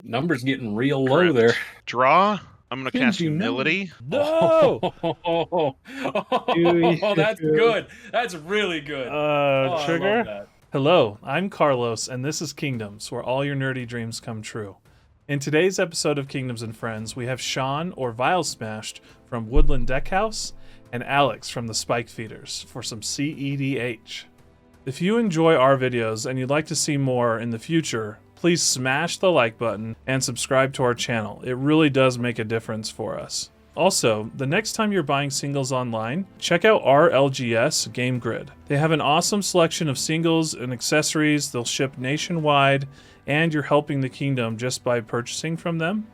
Numbers getting real low there. Draw. I'm gonna Didn't cast you know? Humility. No! Oh, that's good. That's really good. I love Trigger? that. Hello, I'm Carlos, and this is Kingdoms, where all your nerdy dreams come true. In today's episode of Kingdoms and Friends, we have Sjan or Vialsmashed from Woodland Deckhouse and Alex from the Spike Feeders for some cEDH. If you enjoy our videos and you'd like to see more in the future, please smash the like button and subscribe to our channel. It really does make a difference for us. Also, the next time you're buying singles online, check out our LGS Game Grid. They have an awesome selection of singles and accessories. They'll ship nationwide, and you're helping the kingdom just by purchasing from them.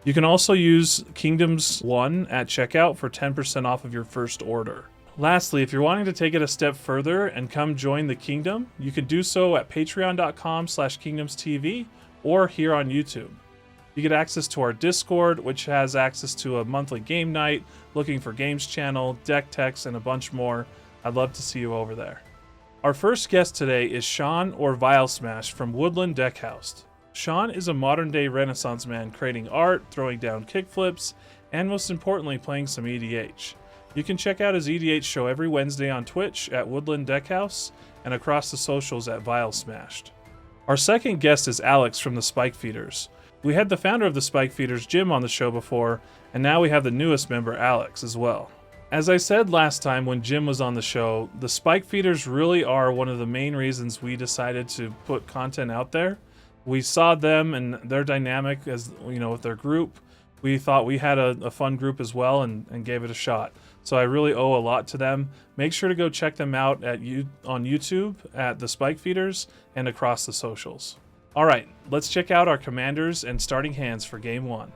You can also use Kingdoms 1 at checkout for 10% off of your first order. Lastly, if you're wanting to take it a step further and come join the kingdom, you can do so at patreon.com/KingdomsTV or here on YouTube. You get access to our Discord, which has access to a monthly game night, looking for games channel, deck techs, and a bunch more. I'd love to see you over there. Our first guest today is Sjan or Vialsmashed from Woodland Deckhouse. Sjan is a modern-day Renaissance man creating art, throwing down kickflips, and most importantly, playing some EDH. You can check out his EDH show every Wednesday on Twitch at Woodland Deckhouse and across the socials at Vialsmashed. Our second guest is Alex from the Spike Feeders. We had the founder of the Spike Feeders, Jim, on the show before, and now we have the newest member, Alex, as well. As I said last time when Jim was on the show, the Spike Feeders really are one of the main reasons we decided to put content out there. We saw them and their dynamic as, with their group. We thought we had a fun group as well and gave it a shot. So I really owe a lot to them. Make sure to go check them out on YouTube at the Spike Feeders and across the socials. All right, let's check out our commanders and starting hands for Game 1.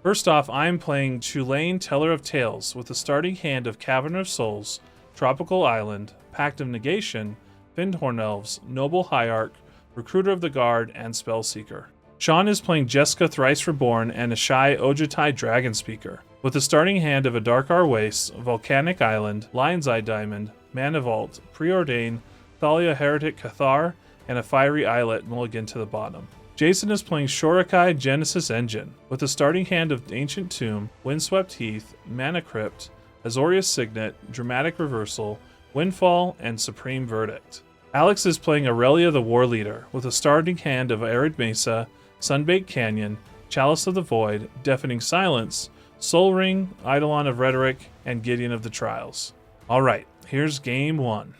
First off, I'm playing Chulane, Teller of Tales, with a starting hand of Cavern of Souls, Tropical Island, Pact of Negation, Findhorn Elves, Noble Hierarch, Recruiter of the Guard, and Spellseeker. Sjan is playing Jeska, Thrice Reborn, and Ishai, Ojutai, Dragon Speaker, with a starting hand of a Darkar Waste, Volcanic Island, Lion's Eye Diamond, Mana Vault, Preordain, Thalia Heretic Cathar, and a Fiery Islet mulligan to the bottom. Jason is playing Shorikai, Genesis Engine, with a starting hand of Ancient Tomb, Windswept Heath, Mana Crypt, Azorius Signet, Dramatic Reversal, Windfall, and Supreme Verdict. Alex is playing Aurelia the War Leader, with a starting hand of Arid Mesa, Sunbaked Canyon, Chalice of the Void, Deafening Silence, Soul Ring, Eidolon of Rhetoric, and Gideon of the Trials. Alright, here's Game 1.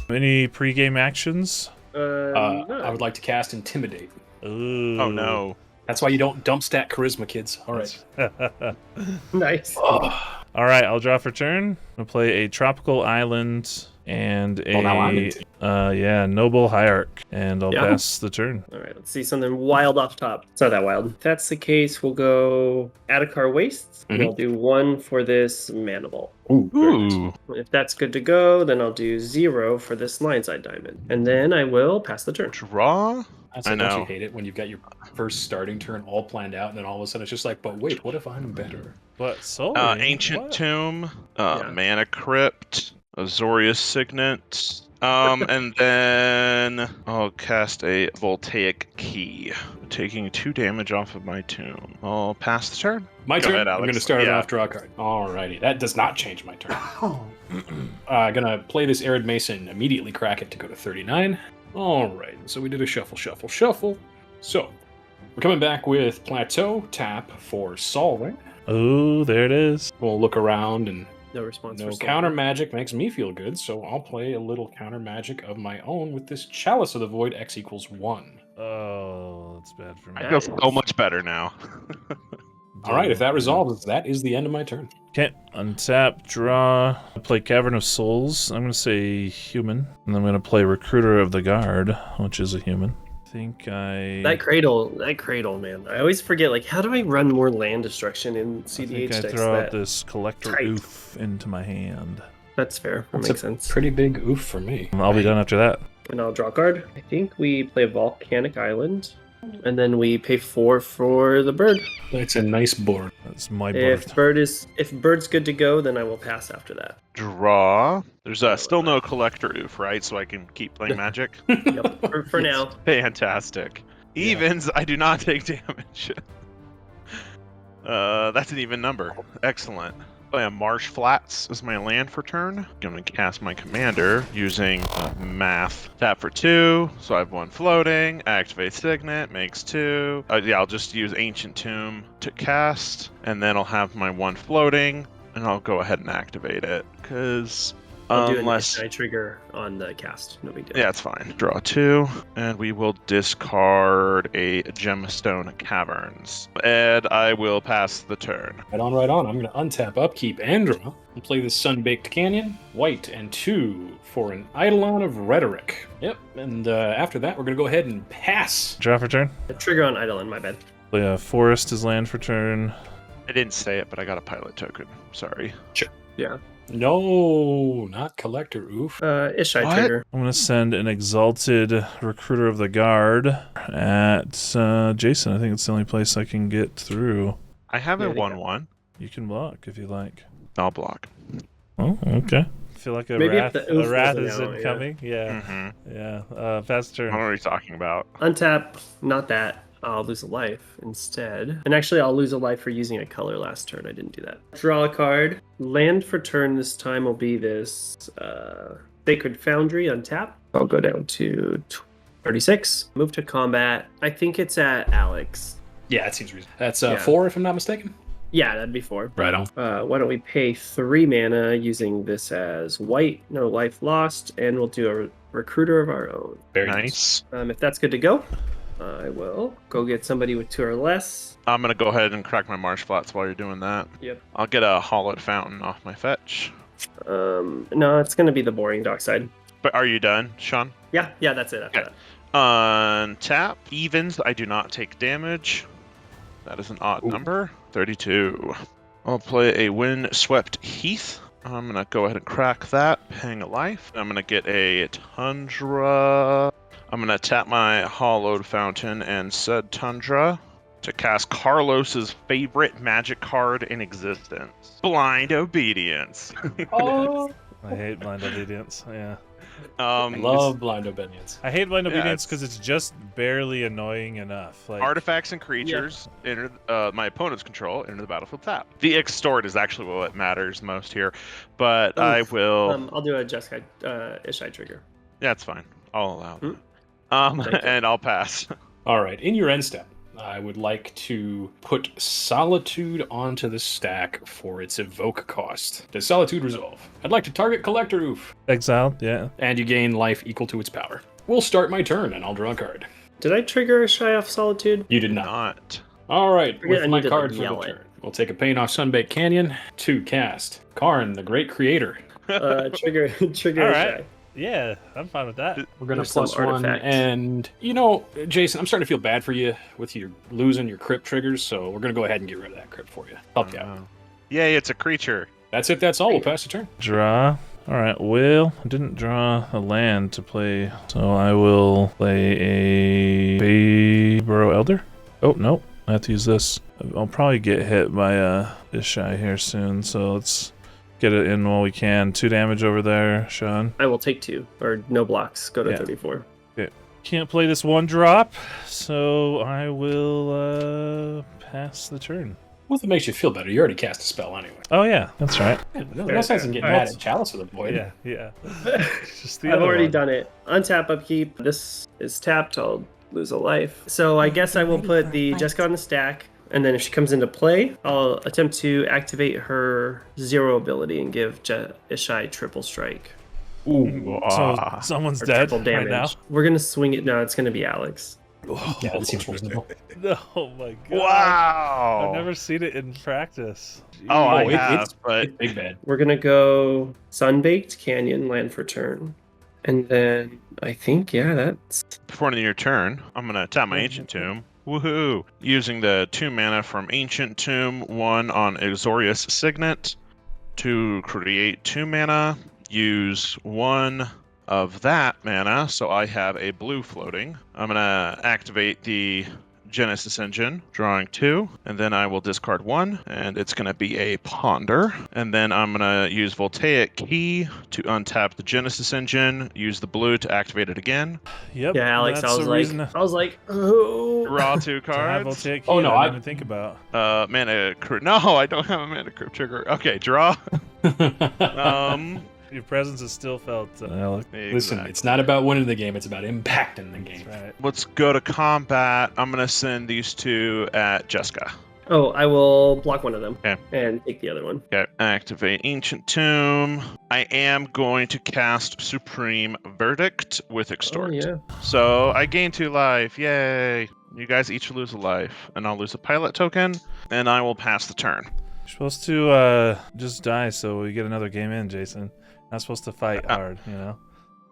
Any pre-game actions? No. I would like to cast Intimidate. Ooh. Oh no. That's why you don't dump stack Charisma, kids. All right. Nice. Oh. All right, I'll draw for turn. I'm gonna play a Tropical Island and a now I'm Noble Hierarch, and I'll Yeah. pass the turn. All right, let's see something wild off top. It's not that wild. If that's the case, we'll go Adakar Wastes. And Mhm. I'll do 1 for this Mana Vault. Ooh. Ooh. If that's good to go, then I'll do 0 for this Lion's Eye Diamond. And then I will pass the turn. Draw. That's I like, don't you know. hate it when you've got your first starting turn all planned out, and then all of a sudden it's just like, but wait, what if I'm better? But Soul Ring, Ancient what? Tomb. Yeah. Mana Crypt. Azorius Signet. And then I'll cast a Voltaic Key, taking 2 damage off of my tomb. I'll pass the turn. My Go turn? ahead, I'm Alex. going to start it Yeah. off, draw a card. Alrighty, that does not change my turn. Gonna play this Arid Mason, immediately crack it to go to 39. Alright, so we did a shuffle. So, we're coming back with Plateau, tap for Solving. Oh, there it is. We'll look around, and No response no for Soul. counter magic makes me feel good, so I'll play a little counter magic of my own with this Chalice of the Void, X equals 1. Oh, that's bad for me. I feel so much better now. Alright, if that resolves, that is the end of my turn. Okay, untap, draw, play Cavern of Souls. I'm going to say human. And I'm going to play Recruiter of the Guard, which is a human. I think I... That cradle, man. I always forget, like, how do I run more land destruction in I cEDH think I decks? throw out that this Collector tight. Oof into my hand. That's fair. That That's makes a sense. pretty big oof for me. I'll be done after that. And I'll draw a card. I think we play Volcanic Island, and then we pay 4 for the bird. That's a nice board. That's my board. If bird's good to go, then I will pass after that. Draw. There's still no collector oof, right? So I can keep playing Magic. Yep. For now. Fantastic. Evens, I do not take damage. That's an even number. Excellent. Play a Marsh Flats as my land for turn. I'm going to cast my commander using math. Tap for 2, so I have 1 floating. Activate Signet, makes 2. Yeah, I'll just use Ancient Tomb to cast, and then I'll have my 1 floating, and I'll go ahead and activate it, because I'll do unless... an Ishai trigger on the cast. No big deal. Yeah, it's fine. Draw 2, and we will discard a Gemstone Caverns. And I will pass the turn. Right on, right on. I'm going to untap Upkeep and draw and play this Sun-Baked Canyon. White and 2 for an Eidolon of Rhetoric. Yep, and after that, we're going to go ahead and pass. Draw for turn. A trigger on Eidolon, my bad. Play a Forest as land for turn. I didn't say it, but I got a pilot token. Sorry. Yeah. No, not Collector oof. Ishai What? trigger. I'm going to send an Exalted Recruiter of the Guard at Jason. I think it's the only place I can get through. I have a Yeah, 1/1. You can block if you like. I'll block. Oh, okay. I feel like Maybe if the oof a wrath wasn't is out, yeah. incoming. Yeah. Mm-hmm. Yeah. Fast turn. What are we talking about? Untap, not that. I'll lose a life instead. And actually, I'll lose a life for using a color last turn. I didn't do that. Draw a card. Land for turn this time will be this Sacred Foundry untap. I'll go down to 36. Move to combat. I think it's at Alex. Yeah, that seems reasonable. That's Yeah. 4, if I'm not mistaken. Yeah, that'd be 4. Right on. Why don't we pay 3 mana using this as white, no life lost, and we'll do a recruiter of our own. Very nice. Nice. If that's good to go, I will go get somebody with 2 or less. I'm going to go ahead and crack my Marsh Flats while you're doing that. Yep. I'll get a Hollowed Fountain off my fetch. No, it's gonna be the boring dockside. But are you done, Sean? Yeah, that's it. After Okay. Untap. Evens, I do not take damage. That is an odd number. 32. I'll play a Windswept Heath. I'm going to go ahead and crack that, paying a life. I'm going to get a Tundra. I'm going to tap my Hollowed Fountain and said Tundra to cast Carlos's favorite magic card in existence. Blind Obedience. Oh, I hate Blind Obedience. Yeah. I love Blind Obedience. I hate Blind Yeah, Obedience because it's just barely annoying enough. Like, Artifacts and creatures enter my opponent's control enter the battlefield tap. The extort is actually what matters most here, but I will. I'll do a Jeska Ishai trigger. Yeah, it's fine. I'll allow. Hmm. That. Thank you. And I'll pass. All right, in your end step, I would like to put Solitude onto the stack for its evoke cost. Does Solitude resolve? I'd like to target Collector Oof, exiled. Yeah. and you gain life equal to its power. We'll start my turn, and I'll draw a card. Did I trigger Ishai off Solitude? You did not. Not. All right, Forget I with my need to, card like, for yell the it. turn. We'll take a pain off Sunbaked Canyon. 2 cast. Karn, the Great Creator. Trigger All Ishai. right. Yeah, I'm fine with that. We're going to There's some plus 1. artifact. And, you know, Jason, I'm starting to feel bad for you with your losing your crypt triggers, so we're going to go ahead and get rid of that crypt for you. Help you out. Yay, it's a creature. That's it. That's all. We'll pass the turn. Draw. All right. Well, I didn't draw a land to play, so I will play a Bayborough Elder. Oh no, I have to use this. I'll probably get hit by Ishai here soon, so let's get it in while we can. 2 damage over there, Sean. I will take 2 or no blocks. Go to Yeah. 34. Can't play this 1 drop, so I will pass the turn. Well, if it makes you feel better, you already cast a spell anyway. Oh yeah, that's right. No sense in getting mad at Chalice of the Void. Yeah. Just the I've other already one. done it. Untap upkeep. This is tapped. I'll lose a life. So I guess I will put the Jeska on the stack. And then if she comes into play, I'll attempt to activate her 0 ability and give Ishai triple strike. Ooh. So someone's Or dead triple damage. right now. We're going to swing it. No, it's going to be Alex. Yeah, that seems reasonable. Oh my god. Wow. I've never seen it in practice. Oh, I it- have, it's- but It's big bad. We're going to go Sunbaked Canyon, land for turn. And then I think, that's... before the end of your turn, I'm gonna tap my Ancient Tomb. Woohoo! Using the 2 mana from Ancient Tomb, 1 on Exorius Signet. to create 2 mana, use 1 of that mana, so I have a blue floating. I'm going to activate the Genesis Engine, drawing 2, and then I will discard 1, and it's going to be a Ponder. And then I'm going to use Voltaic Key to untap the Genesis Engine, use the blue to activate it again. Yep. Yeah, Alex, that's I was like, oh. Draw 2 To have cards. Voltaic Oh, Key, no, I I- didn't even think about. Mana crypt. No, I don't have a mana crypt trigger. Okay, draw. Your presence is still felt, Alex. Listen, Exactly. it's not about winning the game, it's about impacting the game. Right. Let's go to combat. I'm going to send these 2 at Jeska. Oh, I will block one of them. Okay. And take the other one. Okay. Activate Ancient Tomb. I am going to cast Supreme Verdict with Extort. Oh, yeah. So I gain 2 life. Yay. You guys each lose a life. And I'll lose a pilot token. And I will pass the turn. You're supposed to just die so we get another game in, Jason. Not supposed to fight hard, you know?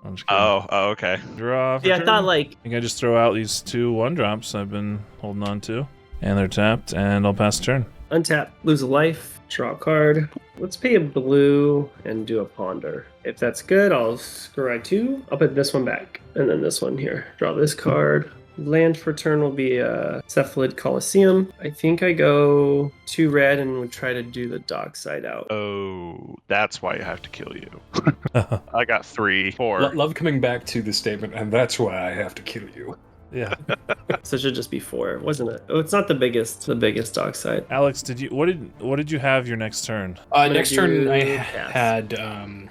I'm just kidding. Oh, okay. Draw for Yeah, I turn. thought like, I think I just throw out these 2 1-drops I've been holding on to. And they're tapped, and I'll pass the turn. untap, lose a life, draw a card. Let's pay a blue and do a ponder. If that's good, I'll scry 2. I'll put this one back. And then this one here. Draw this card. Land for turn will be a Cephalid Coliseum. I think I go 2 red and would try to do the dock side out. Oh, that's why I have to kill you. I got 3, 4. Love coming back to the statement, and that's why I have to kill you. Yeah. So it should just be 4, wasn't it? Oh, it's not the biggest dock side. Alex, what did you have your next turn? Next you turn, I pass? had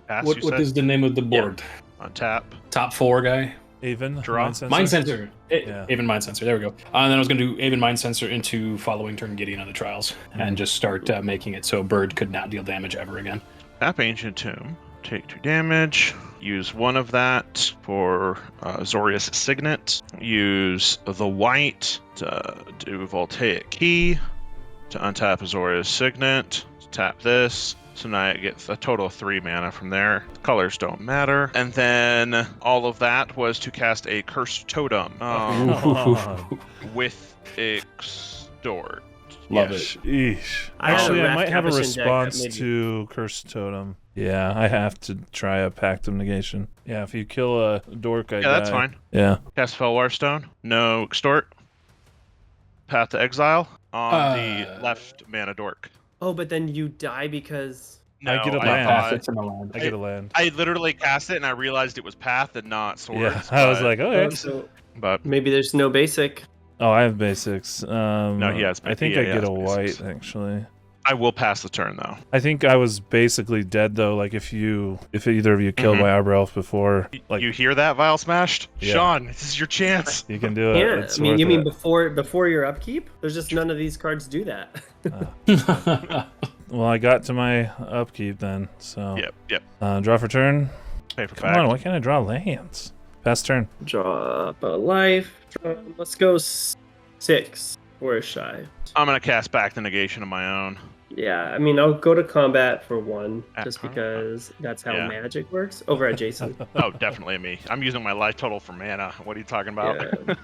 Pass, what you said? is the name of the board? Untap. Top 4 guy. Avon? Draw. Mind Sensor? Mind Sensor. Yeah. Avon Mind Sensor. There we go. And then I was going to do Avon Mind Sensor into following turn Gideon on the trials and just start making it so Bird could not deal damage ever again. Tap Ancient Tomb. Take 2 damage. Use 1 of that for Zorius Signet. Use the white to do Voltaic Key to untap Zorius Signet. Tap this. So now I get a total of 3 mana from there. Colors don't matter. And then all of that was to cast a Cursed Totem with Extort. Love Yes. it. Eesh. I had a Actually, I Wrath might have a Capuchin deck that response made to Cursed Totem. Yeah, I have to try a Pact of Negation. Yeah, if you kill a dork, I die. Yeah, that's fine. Yeah. Cast Felwar Stone. No Extort. Path to Exile on the left mana dork. Oh, but then you die because... No, I get a I land. thought- It's in the land. I get a land. I literally cast it and I realized it was Path and not Swords. Yeah, I was but- like, okay. So But maybe there's no basic. Oh, I have basics. No, he has- I think he I get has a basics. white, actually. I will pass the turn though. I think I was basically dead, though. Like, if either of you killed Mhm. my Arbor Elf before, like, You hear that, Vialsmashed? Yeah. Sean, this is your chance. you can do it. Yeah, It's I mean, worth you mean it. before your upkeep? There's just none of these cards do that. Well, I got to my upkeep then, so... Yep. Draw for turn. Pay for Come fact. on, why can't I draw lands? Pass turn. Drop a life. Let's go 6 for Ishai. I'm gonna cast back the negation of my own. Yeah, I mean, I'll go to combat for 1, At just combat. because that's how Yeah. magic works. Over at Jason. Oh, definitely me. I'm using my life total for mana. What are you talking about? Yeah.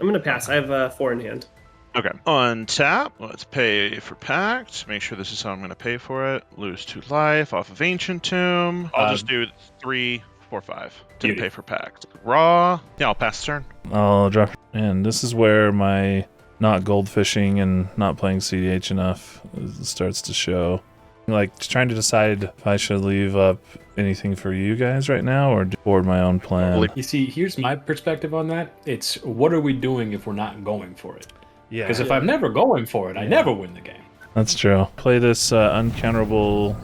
I'm gonna pass. I have 4 in hand. Okay. Untap. Let's pay for Pact. Make sure this is how I'm going to pay for it. Lose 2 life off of Ancient Tomb. I'll just do 3, 4, 5. Didn't Beauty. pay for Pact. Raw. Yeah, I'll pass the turn. I'll drop. And this is where my not goldfishing and not playing cEDH enough starts to show. Like, trying to decide if I should leave up anything for you guys right now or board my own plan. You see, here's my perspective on that. It's what are we doing if we're not going for it? Yeah, Because if I'm never going for it, I never win the game. that's true. Play this uncounterable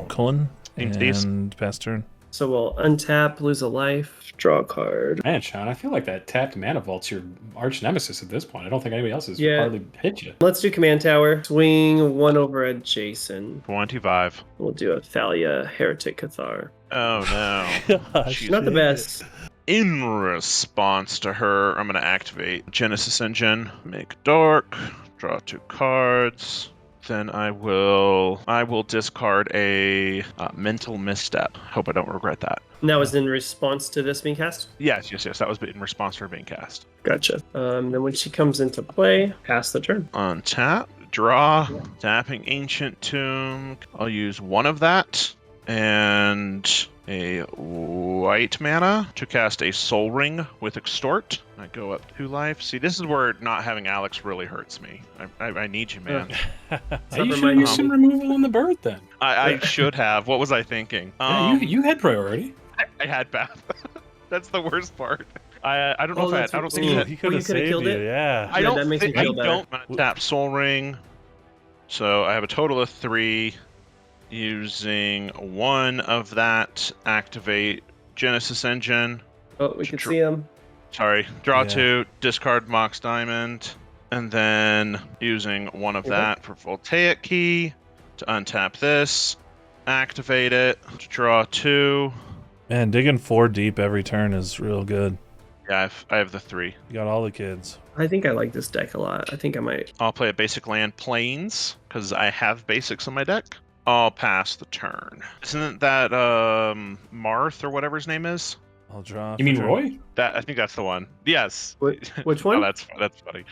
Cullen Seems decent. and pass turn. So we'll untap, lose a life, draw a card. Man, Sean, I feel like that tapped mana vault's your arch nemesis at this point. I don't think anybody else has Yeah. hardly hit you. Let's do command tower. Swing 1 over at Jason. 25. We'll do a Thalia Heretic Cathar. Oh, no. Gosh, Not the best. In response to her, I'm going to activate Genesis Engine, make dark, draw 2 cards. Then I will discard a mental misstep. Hope I don't regret that. And that was in response to this being cast? Yes. That was in response to her being cast. Gotcha. Then when she comes into play, pass the turn. Untap, Draw, tapping Ancient Tomb. I'll use one of that, and a white mana to cast a Soul Ring with Extort. I go up 2 life. See, this is where not having Alex really hurts me. I need you, man. You should use some removal on the bird then. I should have. What was I thinking? Yeah, you had priority. I had Beth. That's the worst part. I don't know if I had. I don't think he could have saved killed you. it. Yeah. I don't that makes think me I feel better. don't. I'm gonna tap Soul Ring. So I have a total of 3. Using 1 of that, activate Genesis Engine. Oh, we can see him. Sorry, draw Yeah. 2, discard Mox Diamond, and then using 1 of that for Voltaic Key to untap this, activate it, draw 2. Man, digging 4 deep every turn is real good. Yeah, I have the 3. You got all the kids. I think I like this deck a lot. I think I might. I'll play a basic land Plains because I have basics on my deck. I'll pass the turn. Isn't that Marth or whatever his name is? I'll draw. You mean for turn. Roy? That I think that's the one. Yes. Which Oh, one? that's funny.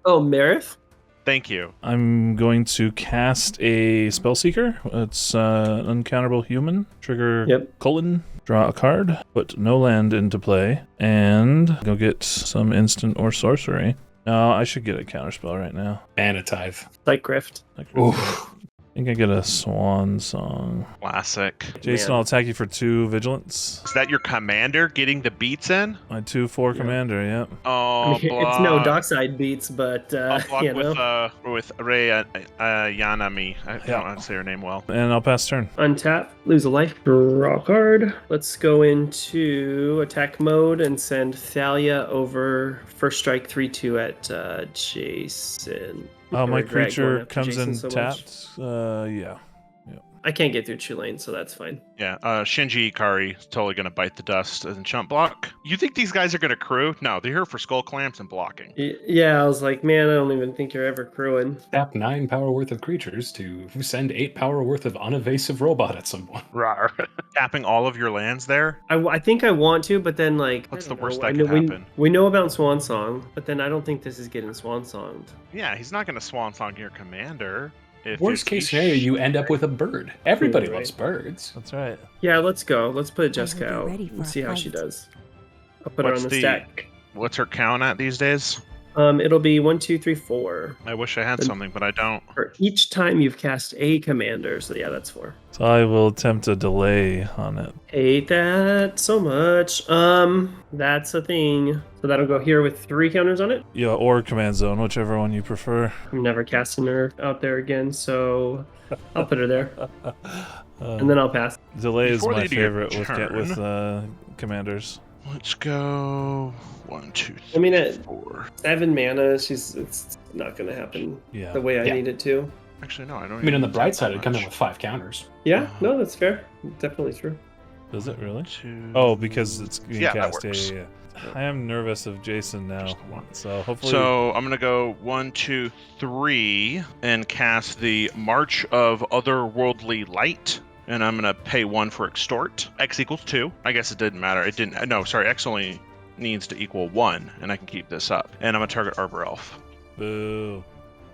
Oh, Marith? Thank you. I'm going to cast a Spellseeker. It's uncounterable human. Trigger Yep. colon. Draw a card. Put no land into play. And go get some instant or sorcery. No, I should get a counterspell right now. Banatithe. Like Grift. Oof. I think I get a Swan Song. Classic. Jason, Man. I'll attack you for 2 vigilance. Is that your commander getting the beats in? My 2/4 commander, yep. Oh, It's no Dockside beats, but I'll block you know. with Rei Yanami. I don't know how to say her name well. And I'll pass turn. Untap, lose a life, draw a card. Let's go into attack mode and send Thalia over first strike 3/2 at Jason. Oh, my Or Greg going creature after comes Jason in so much. tapped. Yeah. I can't get through Chulane, so that's fine. Yeah, Shinji Ikari is totally going to bite the dust and chump block. You think these guys are going to crew? No, they're here for skull clamps and blocking. Yeah, I was like, man, I don't even think you're ever crewing. Tap 9 power worth of creatures to send 8 power worth of unevasive robot at someone. Rawr. Tapping all of your lands there? I think I want to, but then like, What's I the don't worst know. that I know could happen? We know about Swan Song, but then I don't think this is getting Swan Songed. Yeah, he's not going to swan song your commander. If Worst it's case Ish- scenario, you end up with a bird. Everybody Right. loves birds. That's right. Yeah, let's go. Let's put I Jeska will be out ready for and a see how she fight. does. I'll put her What's on the the- stack. What's her count at these days? It'll be 1, 2, 3, 4 I wish I had Then- something, but I don't. for each time you've cast a commander. So yeah, that's 4. So I will attempt a delay on it. Hate that so much. That's a thing. So that'll go here with 3 counters on it. Yeah, or command zone, whichever one you prefer. I'm never casting her out there again, so I'll put her there, and then I'll pass. Delay is Before my they do your favorite with commanders. Let's go 1, 2, 3, I mean, at 4. 7 mana, it's not gonna happen Yeah. the way I Yeah. need it to. Actually, no, I don't. I mean, on the even bright tap side, that it'd come in much. with 5 counters. Yeah, no, that's fair. Definitely true. Does it really? 2. Oh, because it's being Yeah, that cast. works. Yeah. I am nervous of Jason now. Just the one. So hopefully. So I'm gonna go 1, 2, 3 and cast the March of Otherworldly Light. And I'm gonna pay 1 for Extort. X equals 2. I guess it didn't matter. It didn't. No, sorry. X only needs to equal 1, and I can keep this up. And I'm gonna target Arbor Elf. Boo.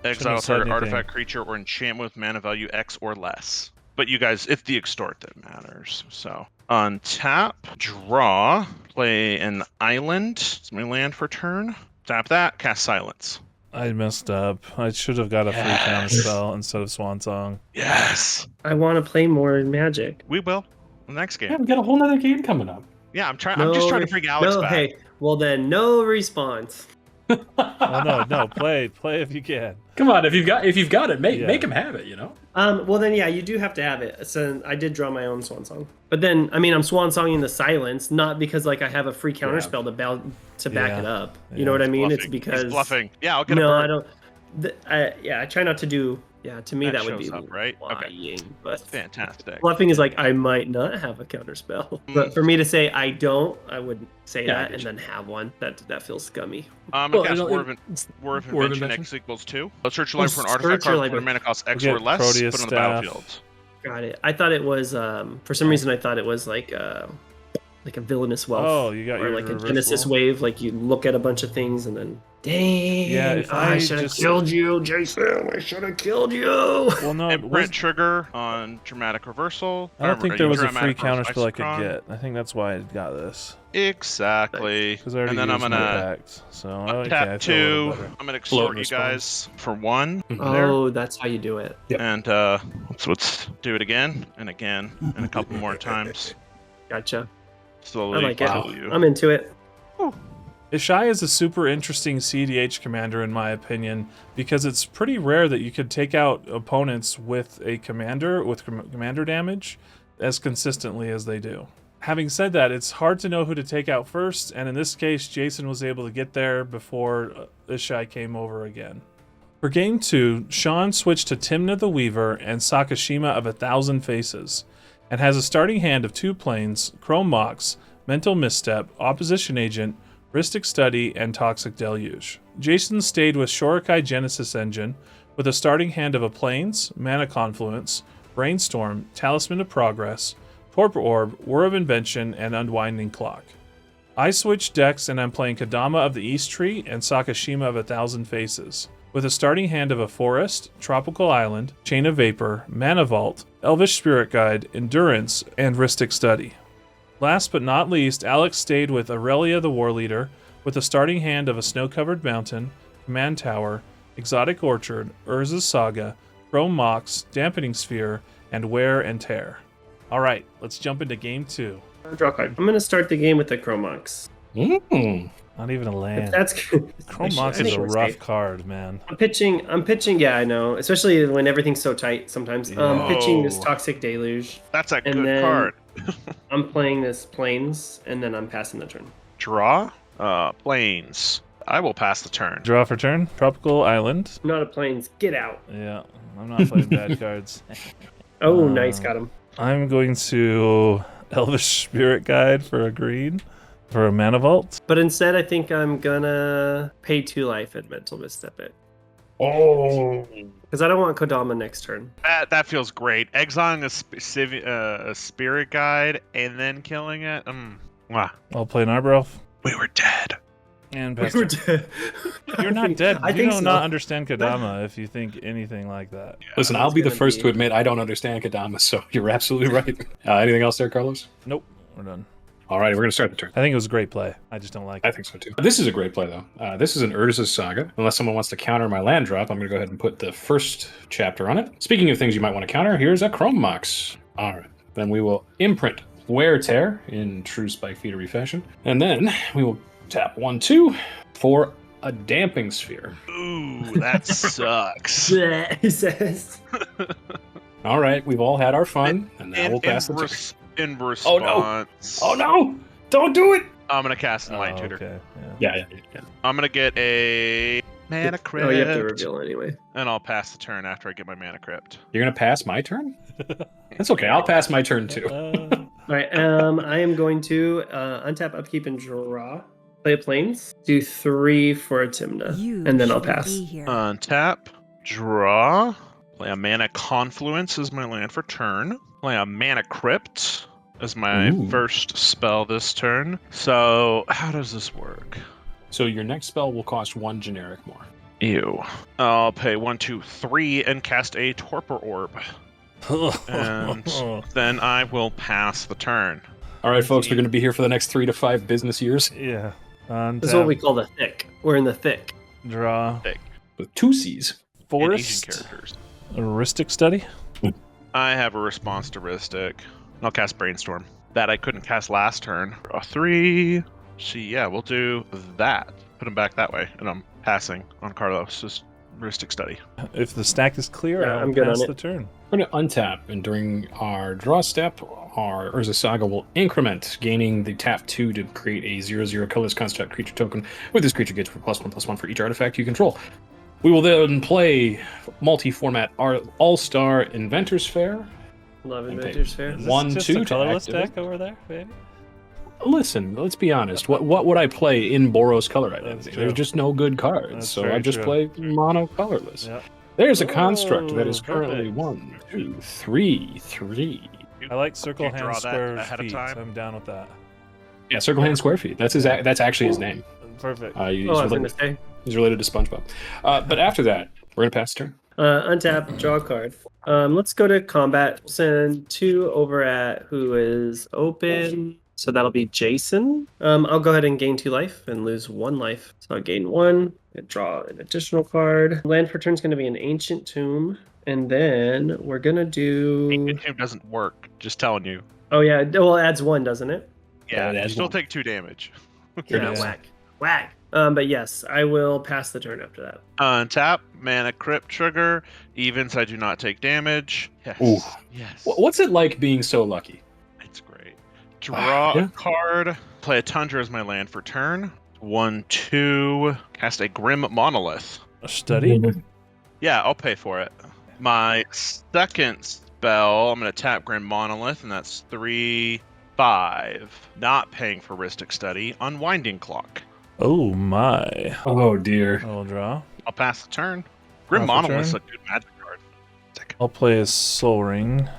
Exile have said target anything. artifact, creature, or enchantment with mana value X or less. But you guys, it's the Extort that matters. So untap, draw, play an island. It's my land for turn. Tap that, cast Silence. I messed up. I should have got a free counter Yes. spell instead of Swan Song. Yes, I want to play more Magic. we will. The next Yeah, game. we got a whole nother game coming up. Yeah, I'm trying. I'm just trying to bring Alex no, back. Hey, well then, no response. Oh no, play if you can. Come on, if you've got it, make Yeah. him have it. You know. Well then, yeah, you do have to have it. So I did draw my own Swan Song, but then I mean, I'm Swan Songing the Silence, not because like I have a free counter Yeah. spell to back Yeah. it up. You Yeah, know what I He's mean? It's bluffing. because He's bluffing. Yeah, I'll get a no, bird. I don't. I try not to do. Yeah, to me That that, would shows be up, right? Okay. lying. But Fantastic. bluffing is like I might not have a counter spell, but for me to say I don't, I wouldn't say Yeah, I that get and then have one. That feels scummy. I'm Well, gonna cast it'll- War of it's- War of War of Invention Invention. X equals 2. Let's search your line for an Search artifact your card line for for- mana cost X We'll or get less. Proteus Put on the staff. battlefield. Got it. I thought it was for some reason I thought it was like like a villainous wealth. Oh, you got or your like a reversal? Genesis wave. Like you look at a bunch of things and then, dang, Yeah, if I I should have just- killed you, Jason. I should have killed you. Well, no, Imprint trigger on dramatic reversal. I don't think there was a free Dramatic counterspell I could Lexicon. get. I think that's why I got this. Exactly. Because I already And then I'm used my gonna pact. So okay, I tap feel a little 2. better. I'm gonna Float extort you guys for 1. Oh, that's how you do it. Yep. And let's do it again and again and a couple more times. Gotcha. Slowly I like it. kill you. I'm into it. Ishai is a super interesting cEDH commander in my opinion because it's pretty rare that you could take out opponents with a commander with commander damage as consistently as they do. Having said that, it's hard to know who to take out first, and in this case, Jason was able to get there before Ishai came over again. For Game 2, Sjan switched to Timna the Weaver and Sakashima of 1,000 Faces, and has a starting hand of 2 planes, Chrome Mox, Mental Misstep, Opposition Agent, Rhystic Study, and Toxic Deluge. Jason stayed with Shorikai Genesis Engine, with a starting hand of a Plains, Mana Confluence, Brainstorm, Talisman of Progress, Torpor Orb, Whir of Invention, and Unwinding Clock. I switched decks and I'm playing Kadama of the East Tree and Sakashima of 1,000 Faces, with a starting hand of a Forest, Tropical Island, Chain of Vapor, Mana Vault, Elvish Spirit Guide, Endurance, and Rhystic Study. Last but not least, Alex stayed with Aurelia the War Leader, with a starting hand of a Snow-Covered Mountain, Command Tower, Exotic Orchard, Urza's Saga, Chrome Mox, Dampening Sphere, and Wear and Tear. Alright, let's jump into Game 2. Draw card. I'm gonna start the game with the Chromox. Not even a If land. that's good. Chrome Mox is a rough card, man. I'm pitching. Yeah, I know. Especially when everything's so tight. Sometimes I'm pitching this Whoa. Toxic Deluge. That's a And good then- card. I'm playing this Plains, and then I'm passing the turn. Draw. Planes. I will pass the turn. Draw for turn. Tropical Island. I'm not a Plains. Get out. Yeah, I'm not playing bad cards. Oh, nice. Got him. I'm going to Elvish Spirit Guide for a green for a Mana Vault. But instead, I think I'm gonna pay 2 life and Mental Misstep it. Oh. Because I don't want Kodama next turn. That feels great. Exiling a spirit guide and then killing it. Mwah. I'll play an Arbor Elf. We were dead. And We pass were turn. dead. You're not dead. I You think do so. not understand Kodama if you think anything like that. Listen, I'll it's be the gonna first be- to admit I don't understand Kadama, so you're absolutely right. Anything else there, Carlos? Nope, we're done. All right, we're going to start the turn. I think it was a great play. I just don't like I it. think so too. This is a great play, though. This is an Urza's Saga. Unless someone wants to counter my land drop, I'm going to go ahead and put the first chapter on it. Speaking of things you might want to counter, here's a Chrome Mox. All right. Then we will imprint Wear Tear in true Spike Feedery fashion. And then we will tap 1/2 for a Damping Sphere. Ooh, that sucks. He says. All right, we've all had our fun, and now we'll pass the turn. In response. Oh, no. Oh, no! Don't do it! I'm gonna cast Enlightened Tutor. Okay. Yeah. I'm gonna get a Mana Crypt. Oh, you have to reveal anyway. And I'll pass the turn after I get my Mana Crypt. You're going to pass my turn? That's okay. I'll pass my turn, too. All right. I am going to untap, upkeep, and draw. Play a Plains. Do 3 for a Timna, and then I'll pass. Untap, draw, play a Mana Confluence as my land for turn. Play a Mana Crypt as my Ooh. first spell this turn. So, how does this work? So your next spell will cost 1 generic more. Ew. I'll pay 1, 2, 3 and cast a Torpor Orb. And then I will pass the turn. All right, folks, we're going to be here for the next 3 to 5 business years Yeah. This is what we call the thick. We're in the thick. Draw. with 2 Cs. And Asian Forest. characters. Heuristic Study. I have a response to Rhystic. I'll cast Brainstorm. That I couldn't cast last turn. Draw 3. See, yeah, we'll do that. Put him back that way. And I'm passing on Carlos's Heuristic Study. If the stack is clear, Yeah, I'll I'm good pass on it. the turn. We're going to untap, and during our draw step, our Urza Saga will increment, gaining the tap 2 to create a 0/0 colorless construct creature token. With this creature gets +1/+1 for each artifact you control. We will then play multi-format All-Star Inventor's Fair. Love Okay. Inventors Fair. Is this 1, just 2 a to colorless activate. deck over there, baby? Listen, let's be honest. What would I play in Boros Color That's Identity? true. There's just no good cards, That's so very I just true. play mono colorless. Yep. There's a construct that is Oh, currently perfect. 1, 2, 3. I like circle, You hand, draw that square, ahead of feet. time? I'm down with that. Yeah, Circle Hand Square Feet. That's that's actually his name. Perfect. He's, Oh, I was related, gonna say. he's related to SpongeBob. But after that, we're gonna pass the turn. Untap, draw a card. Let's go to combat. Send 2 over at who is open. So that'll be Jason. I'll go ahead and gain 2 life and lose 1 life. So I'll gain 1 and draw an additional card. Land for turn is going to be an Ancient Tomb. And then we're going to do... Ancient Tomb doesn't work. Just telling you. Oh, yeah. Well, it adds 1, doesn't it? Yeah, it you adds still 1. take 2 damage. Yeah, is. whack. Whack. But yes, I will pass the turn after that. Untap, mana crypt trigger. Evens, I do not take damage. Yes. Ooh. Yes. What's it like being so lucky? It's great. Draw Yeah. a card. Play a Tundra as my land for turn. 1, 2. Cast a Grim Monolith. A study? Yeah, I'll pay for it. My second spell, I'm going to tap Grim Monolith, and that's 3, 5. Not paying for Rhystic Study. Unwinding Clock. Oh my. Oh dear. I'll draw. I'll pass the turn. Grim Pass the Monolith's a turn. good magic card. Sick. I'll play a Soul Ring. I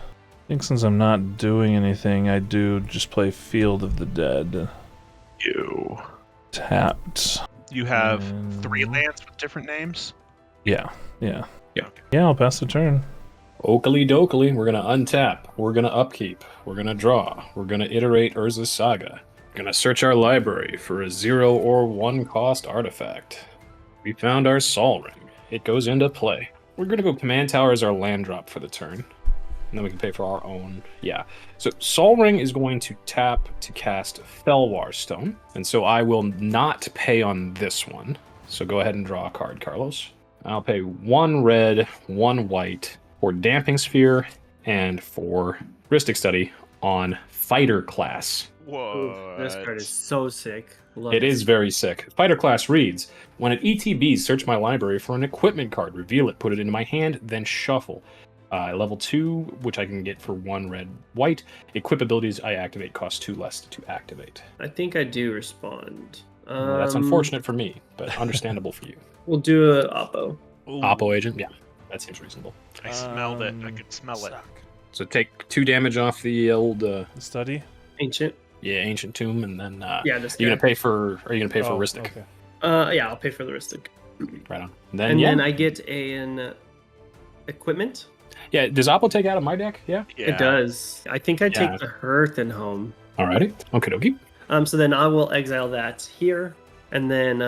think since I'm not doing anything, I do just play Field of the Dead. You. Tapped. You have And- 3 lands with different names? Yeah. Yeah. Yeah, I'll pass the turn. Oakley dokley, we're gonna untap, we're gonna upkeep, we're gonna draw, we're gonna iterate Urza's Saga, we're gonna search our library for a 0 or 1 cost artifact. We found our Sol Ring. It goes into play. We're gonna go Command Tower as our land drop for the turn. And then we can pay for our own. Yeah. So Sol Ring is going to tap to cast Felwar Stone. And so I will not pay on this one. So go ahead and draw a card, Carlos. I'll pay 1 red, 1 white for Damping Sphere and for Rhystic Study on Fighter class. Whoa. This card is so sick. Love It is very sick. Fighter class reads, when at ETB, search my library for an equipment card, reveal it, put it into my hand, then shuffle. Level 2, which I can get for 1 red, white. Equip abilities I activate cost 2 less to activate. I think I do respond. Well, that's unfortunate for me, but understandable for you. We'll do a Oppo. Ooh, Oppo agent, yeah, that seems reasonable. I smelled it. I could smell it. Suck. So take 2 damage off the old, The study? Ancient. ancient tomb, and then Yeah, this you're guy. gonna pay for, are you gonna pay for Rhystic? Okay. Yeah, I'll pay for the Rhystic. Right on. And yeah, then I get an equipment. yeah. Does Oppo take out of my deck? Yeah. Yeah. It does. I think I Yeah. take the Hearth and Home. Alrighty. Okie dokie. So then I will exile that here. And then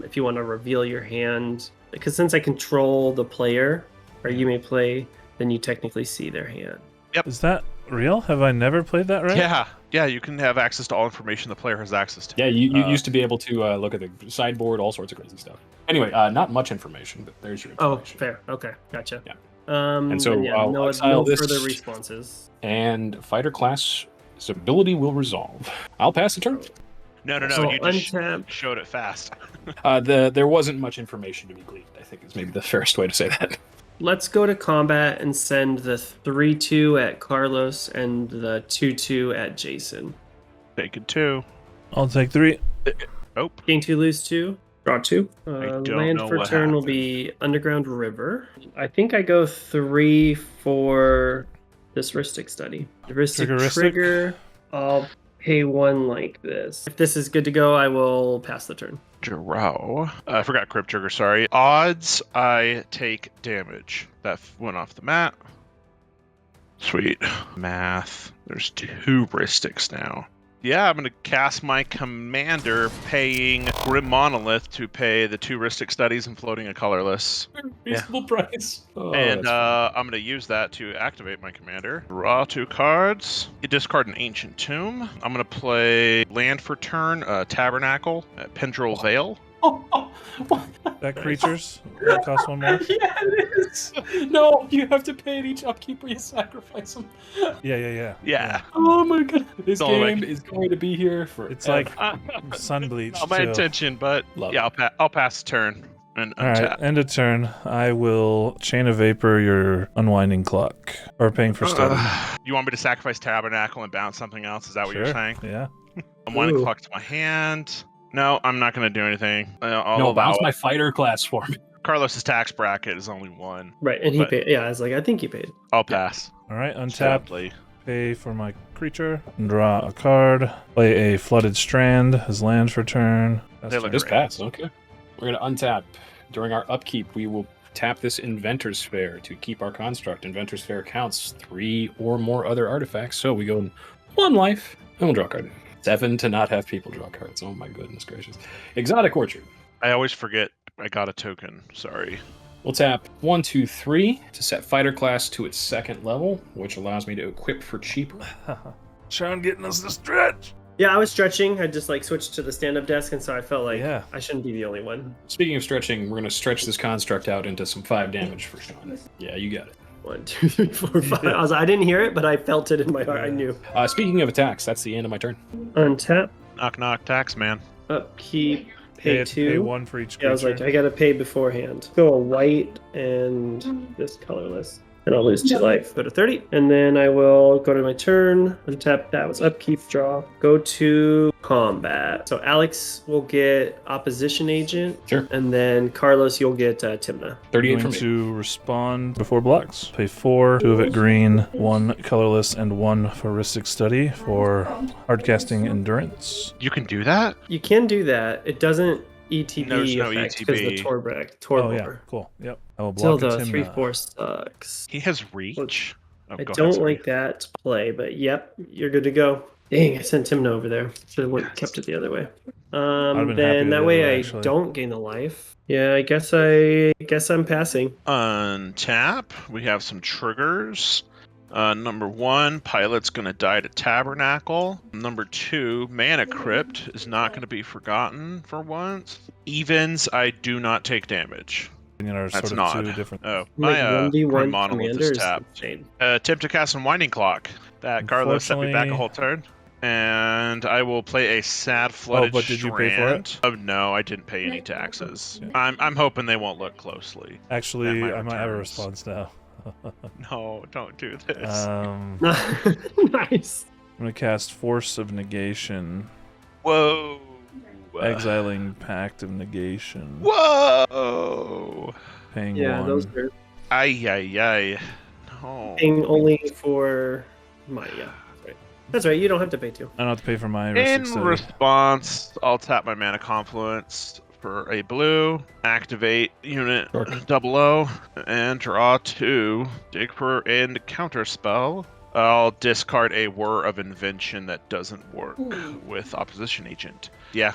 if you want to reveal your hand, because since I control the player, or you may play, then you technically see their hand. Is that real? Have I never played that right? Yeah, you can have access to all information the player has access to. Yeah, you used to be able to look at the sideboard, all sorts of crazy stuff. Anyway, not much information, but there's your Oh, information. fair. Okay, gotcha. Yeah. And so then, yeah, I'll no exile this. further responses. And fighter class ability will resolve. I'll pass the turn. No, So you just untap. showed it fast. There wasn't much information to be gleaned, I think is maybe the fairest way to say that. Let's go to combat and send the 3-2 at Carlos and the 2-2 at Jason. Take it 2. I'll take 3. Oh, Gain 2, lose 2. Draw 2. don't Land know for what turn will happened. be Underground River. I think I go 3 for this Rhystic Study. The Rhystic Triggeristic? trigger, I'll pay 1 like this. If this is good to go, I will pass the turn. Jarrow. I forgot Crypt Trigger, sorry. Odds, I take damage. That went off the mat. Sweet. Math. There's 2 Rhystics now. Yeah, I'm going to cast my commander, paying Grim Monolith to pay the 2 Rhystic Studies and floating a colorless. Reasonable price. Oh, And that's fun. I'm going to use that to activate my commander. Draw 2 cards. You discard an Ancient Tomb. I'm going to play land for turn, Tabernacle, Pendril Vale. That creatures that cost 1 more? Yeah, it is. No, you have to pay at each upkeep or you sacrifice them. Yeah. Yeah. Oh my god. This It's all game like- is going to be here for. It's like Sun Bleach. Not my too. intention, but Love yeah, I'll pass the turn and All right, untap. end of turn. I will Chain of Vapor your Unwinding Clock. Or paying for study. You want me to sacrifice Tabernacle and bounce something else? Is that what you're Sure. saying? Yeah. Unwinding Ooh. Clock to my hand. No, I'm not going to do anything. I'll No, allow bounce it. my fighter class for me. Carlos's tax bracket is only 1. Right, and he But- paid. Yeah, I was like, I think he paid. I'll pass. All right, untap. Sadly. Pay for my creature. Draw a card. Play a Flooded Strand as land for turn. They look Just great. pass. Okay. We're going to untap. During our upkeep, we will tap this Inventor's Sphere to keep our construct. Inventor's Sphere counts 3 or more other artifacts. So we go in 1 life, and we'll draw a card. 7 to not have people draw cards. Oh my goodness gracious. Exotic Orchard. I always forget I got a token. Sorry. We'll tap 1, 2, 3 to set fighter class to its 2nd level, which allows me to equip for cheaper. Sean getting us to stretch. Yeah, I was stretching. I just like switched to the stand-up desk, and so I felt like Yeah. I shouldn't be the only one. Speaking of stretching, we're going to stretch this construct out into some 5 damage for Sean. Yeah, you got it. 1, 2, 3, 4, 5. I didn't hear it, but I felt it in my heart. I knew. Speaking of attacks, that's the end of my turn. Untap, Knock knock tax man. upkeep, pay 2. Pay 1 for each creature. Yeah, I was like, I gotta pay beforehand. Go a white and this colorless. And I'll lose 2 life. Go to 30. And then I will go to my turn. Untap. That was upkeep, draw. Go to combat. So Alex will get opposition agent. Sure. And then Carlos, you'll get Timna. 38 I'm from going me. to respond before blocks. Pay 4, 2 of it green, 1 colorless, and 1 for Ristic Study for hardcasting endurance. You can do that? You can do that. It doesn't ETB There's no effect because the ETB. Torbor. Oh yeah, cool. Yep. I will block Tilda, a 3/4 sucks. He has reach. Oh, I go ahead, don't sorry. like that play, but yep, you're good to go. Dang, I sent Timna over there. Should have kept it the other way. been happy Then with that the way other way, I actually. don't gain the life. Yeah, I guess I'm passing. Untap. We have some triggers. Number 1, Pilot's going to die to Tabernacle. Number 2, Mana Crypt is not going to be forgotten for once. Evens, I do not take damage. And are That's sort of an 2 odd. different. Oh, Like my 1v1 Grim Monolith commander is is tapped. insane. Attempt to cast some Winding Clock. That Carlos set me back a Unfortunately- whole turn. And I will play a Sad Flooded but did you pay for it? Strand. Oh, no, I didn't pay any taxes. Yeah. I'm hoping they won't look closely. Actually, my I might have a returns. response now. No, don't do this. Nice. I'm gonna cast Force of Negation, Whoa. exiling Pact of Negation, Whoa. paying Yeah, 1. those are Ay, ay, ay. No. paying only for my Right. That's right. You don't have to pay 2. I don't have to pay for my In Ristic Study. response, I'll tap my Mana Confluence for a blue, activate unit Sure. 00, and draw 2. Dig for and counter spell. I'll discard a Whir of Invention that doesn't work with Opposition Agent. Yeah,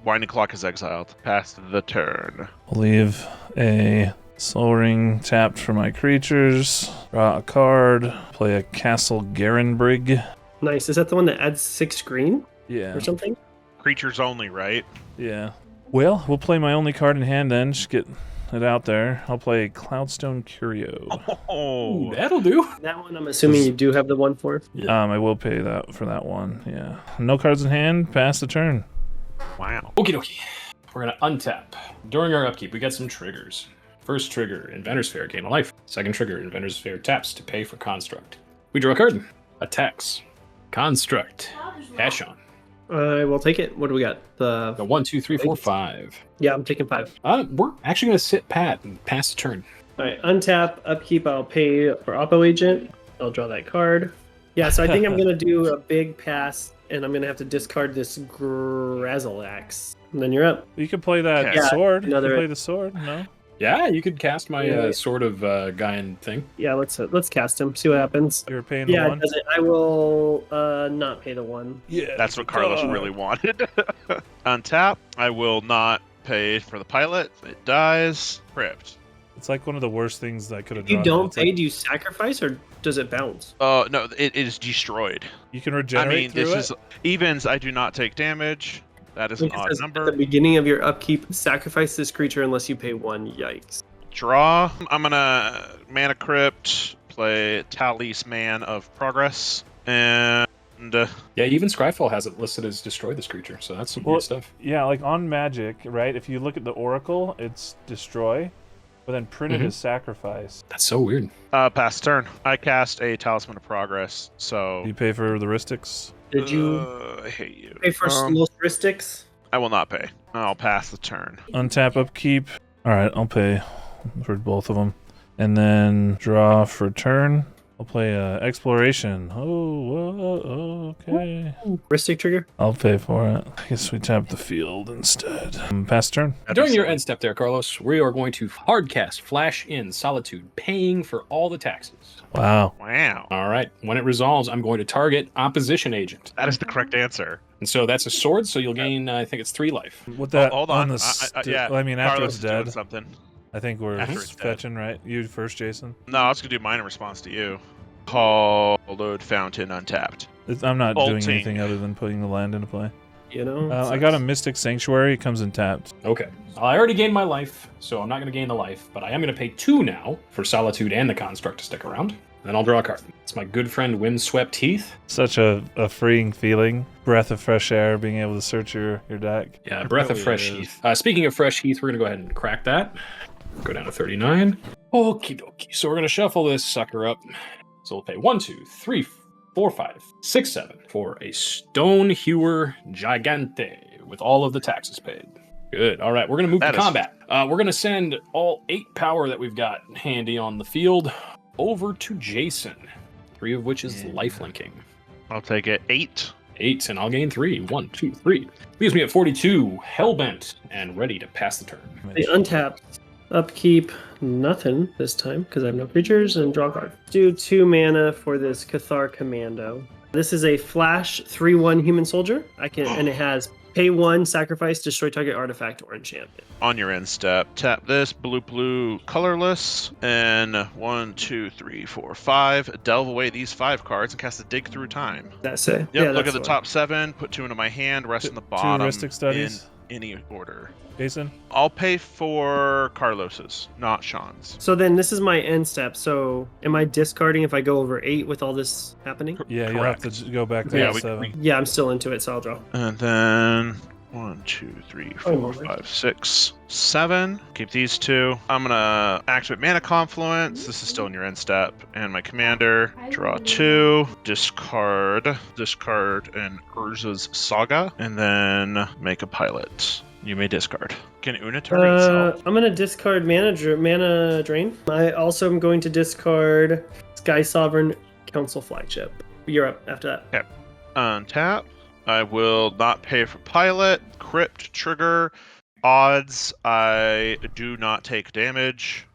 Winding Clock is exiled. Pass the turn. I'll leave a Soul Ring tapped for my creatures. Draw a card. Play a Castle Garenbrig. Nice. Is that the one that adds 6 green Yeah. or something? Creatures only, right? Yeah. Well, we'll play my only card in hand then. Just get it out there. I'll play Cloudstone Curio. Oh, That'll do. That one, I'm assuming you do have the 1 for. I will pay that for that one. Yeah. No cards in hand. Pass the turn. wow. Okie dokie. We're going to untap. During our upkeep, we got some triggers. First trigger, Inventor's Fair, gain a life. Second trigger, Inventor's Fair taps to pay for construct. We draw a card. Attacks. Construct. Ashon. I will take it. What do we got? The 1, 2, 3, 4, 5. Yeah, I'm taking 5. We're actually going to sit pat and pass the turn. All right, untap, upkeep. I'll pay for Oppo Agent. I'll draw that card. Yeah, so I think I'm gonna do a big pass, and I'm gonna have to discard this Grazzle Axe. And then you're up. You can play that Yeah, sword. You another- can play the sword. No. Yeah, you could cast my Yeah. sort of guy and thing. Yeah, let's cast him. See what happens. You're paying Yeah, the it 1. doesn't. I will not pay the 1. Yeah. That's what Carlos really wanted. Untap. I will not pay for the pilot. It dies. Crypt. It's like one of the worst things that I could have If you drawn. don't It's pay, like, do you sacrifice or does it bounce? No, it is destroyed. you can I regenerate mean, through this it. is evens. I do not take damage. That is an It odd says At number. the beginning of your upkeep, sacrifice this creature unless you pay 1. Yikes. Draw. I'm gonna Mana Crypt, play Talisman of Progress, and Yeah, even Scryfall has it listed as destroy this creature, so that's some Well, good stuff. Yeah, like on Magic, right? If you look at the Oracle, it's destroy, but then printed Mhm. as sacrifice. That's so weird. pass turn. I cast a Talisman of Progress, so You pay for the Ristics. Did you I hate you. pay for Slowristics? I will not pay. I'll pass the turn. Untap upkeep. All right, I'll pay for both of them, and then draw for turn. I'll play Exploration. Oh, okay. Ristic trigger. I'll pay for it. I guess we tap the field instead. Pass turn. During your end step there, Carlos, we are going to hardcast Flash in Solitude, paying for all the taxes. Wow. Wow. All right. When it resolves, I'm going to target Opposition Agent. That is the correct answer. And so that's a sword, so you'll gain, I think it's 3 life. With that, Hold on. yeah. I mean, after Carlos it's is doing dead, something. I think we're After it's dead. fetching, right? You first, Jason. No, I was gonna do mine in response to you. Hallowed Fountain untapped. I'm not doing Bolting. anything other than putting the land into play. You know. I got a Mystic Sanctuary. It comes in tapped. Okay. I already gained my life, so I'm not going to gain the life, but I am going to pay 2 now for Solitude and the Construct to stick around. Then I'll draw a card. It's my good friend Windswept Heath. Such a freeing feeling. Breath of fresh air, being able to search your deck. Yeah, Breath of Fresh Heath. Speaking of Fresh Heath, we're going to go ahead and crack that. Go down to 39. Okie dokie. So we're going to shuffle this sucker up. So we'll pay 1, 2, 3, 4, 5, 6, 7 for a Stone Hewer Gigante with all of the taxes paid. Good. All right, we're going to move to combat. We're going to send all 8 power that we've got handy on the field over to Jason, 3 of which is lifelinking. I'll take it. 8. 8, and I'll gain 3. 1, 2, 3. Leaves me at 42, hellbent, and ready to pass the turn. The untapped upkeep, nothing this time because I have no creatures, and draw a card. Do 2 mana for this Cathar Commando. This is a flash 3/1 human soldier. And it has pay 1, sacrifice, destroy target artifact or enchantment. On your end step, tap this blue colorless, and 1, 2, 3, 4, 5. Delve away these 5 cards and cast a Dig Through Time. That's it. Yep. Look at the top 7. Put 2 into my hand. Rest in the bottom. 2 heuristic studies. In any order. Jason? I'll pay for Carlos's, not Sean's. So then this is my end step. So am I discarding if I go over 8 with all this happening? Yeah, you'll have to go back to Yeah, 7. Yeah, I'm still into it, so I'll draw. And then 1, 2, 3, 4, moment. 5, 6, 7. Keep these 2. I'm gonna activate Mana Confluence. This is still in your end step. And my commander. Draw 2. Discard and Urza's Saga. And then make a pilot. You may discard. Can Una target itself? I'm going to discard Mana Drain. I also am going to discard Sky Sovereign Council Flagship. You're up after that. Untap. I will not pay for pilot. Crypt trigger. Odds. I do not take damage.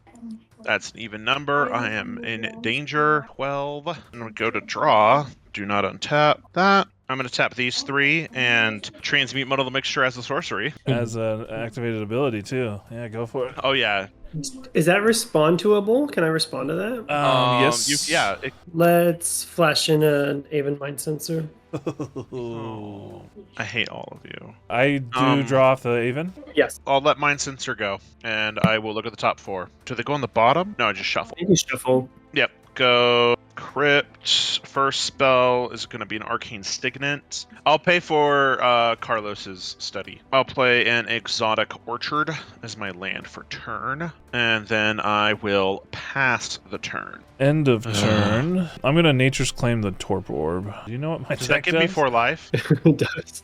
That's an even number. I am in danger. 12. I'm going to go to draw. Do not untap that. I'm going to tap these 3 and transmute Muddle the Mixture as a sorcery. As an activated ability, too. Yeah, go for it. Oh, yeah. Is that respond toable? Can I respond to that? Yes. Let's flash in an Aven Mind Sensor. I hate all of you. I do draw off the Aven. Yes. I'll let Mind Sensor go, and I will look at the top 4. Do they go on the bottom? No, I just shuffle. You can shuffle. Yep. Go Crypt. First spell is going to be an Arcane Signet. I'll pay for Carlos's study. I'll play an Exotic Orchard as my land for turn, and then I will pass the turn. End of turn. I'm going to Nature's Claim the Torpor Orb. Do you know what my Does that deck give me does? 4 life? It does.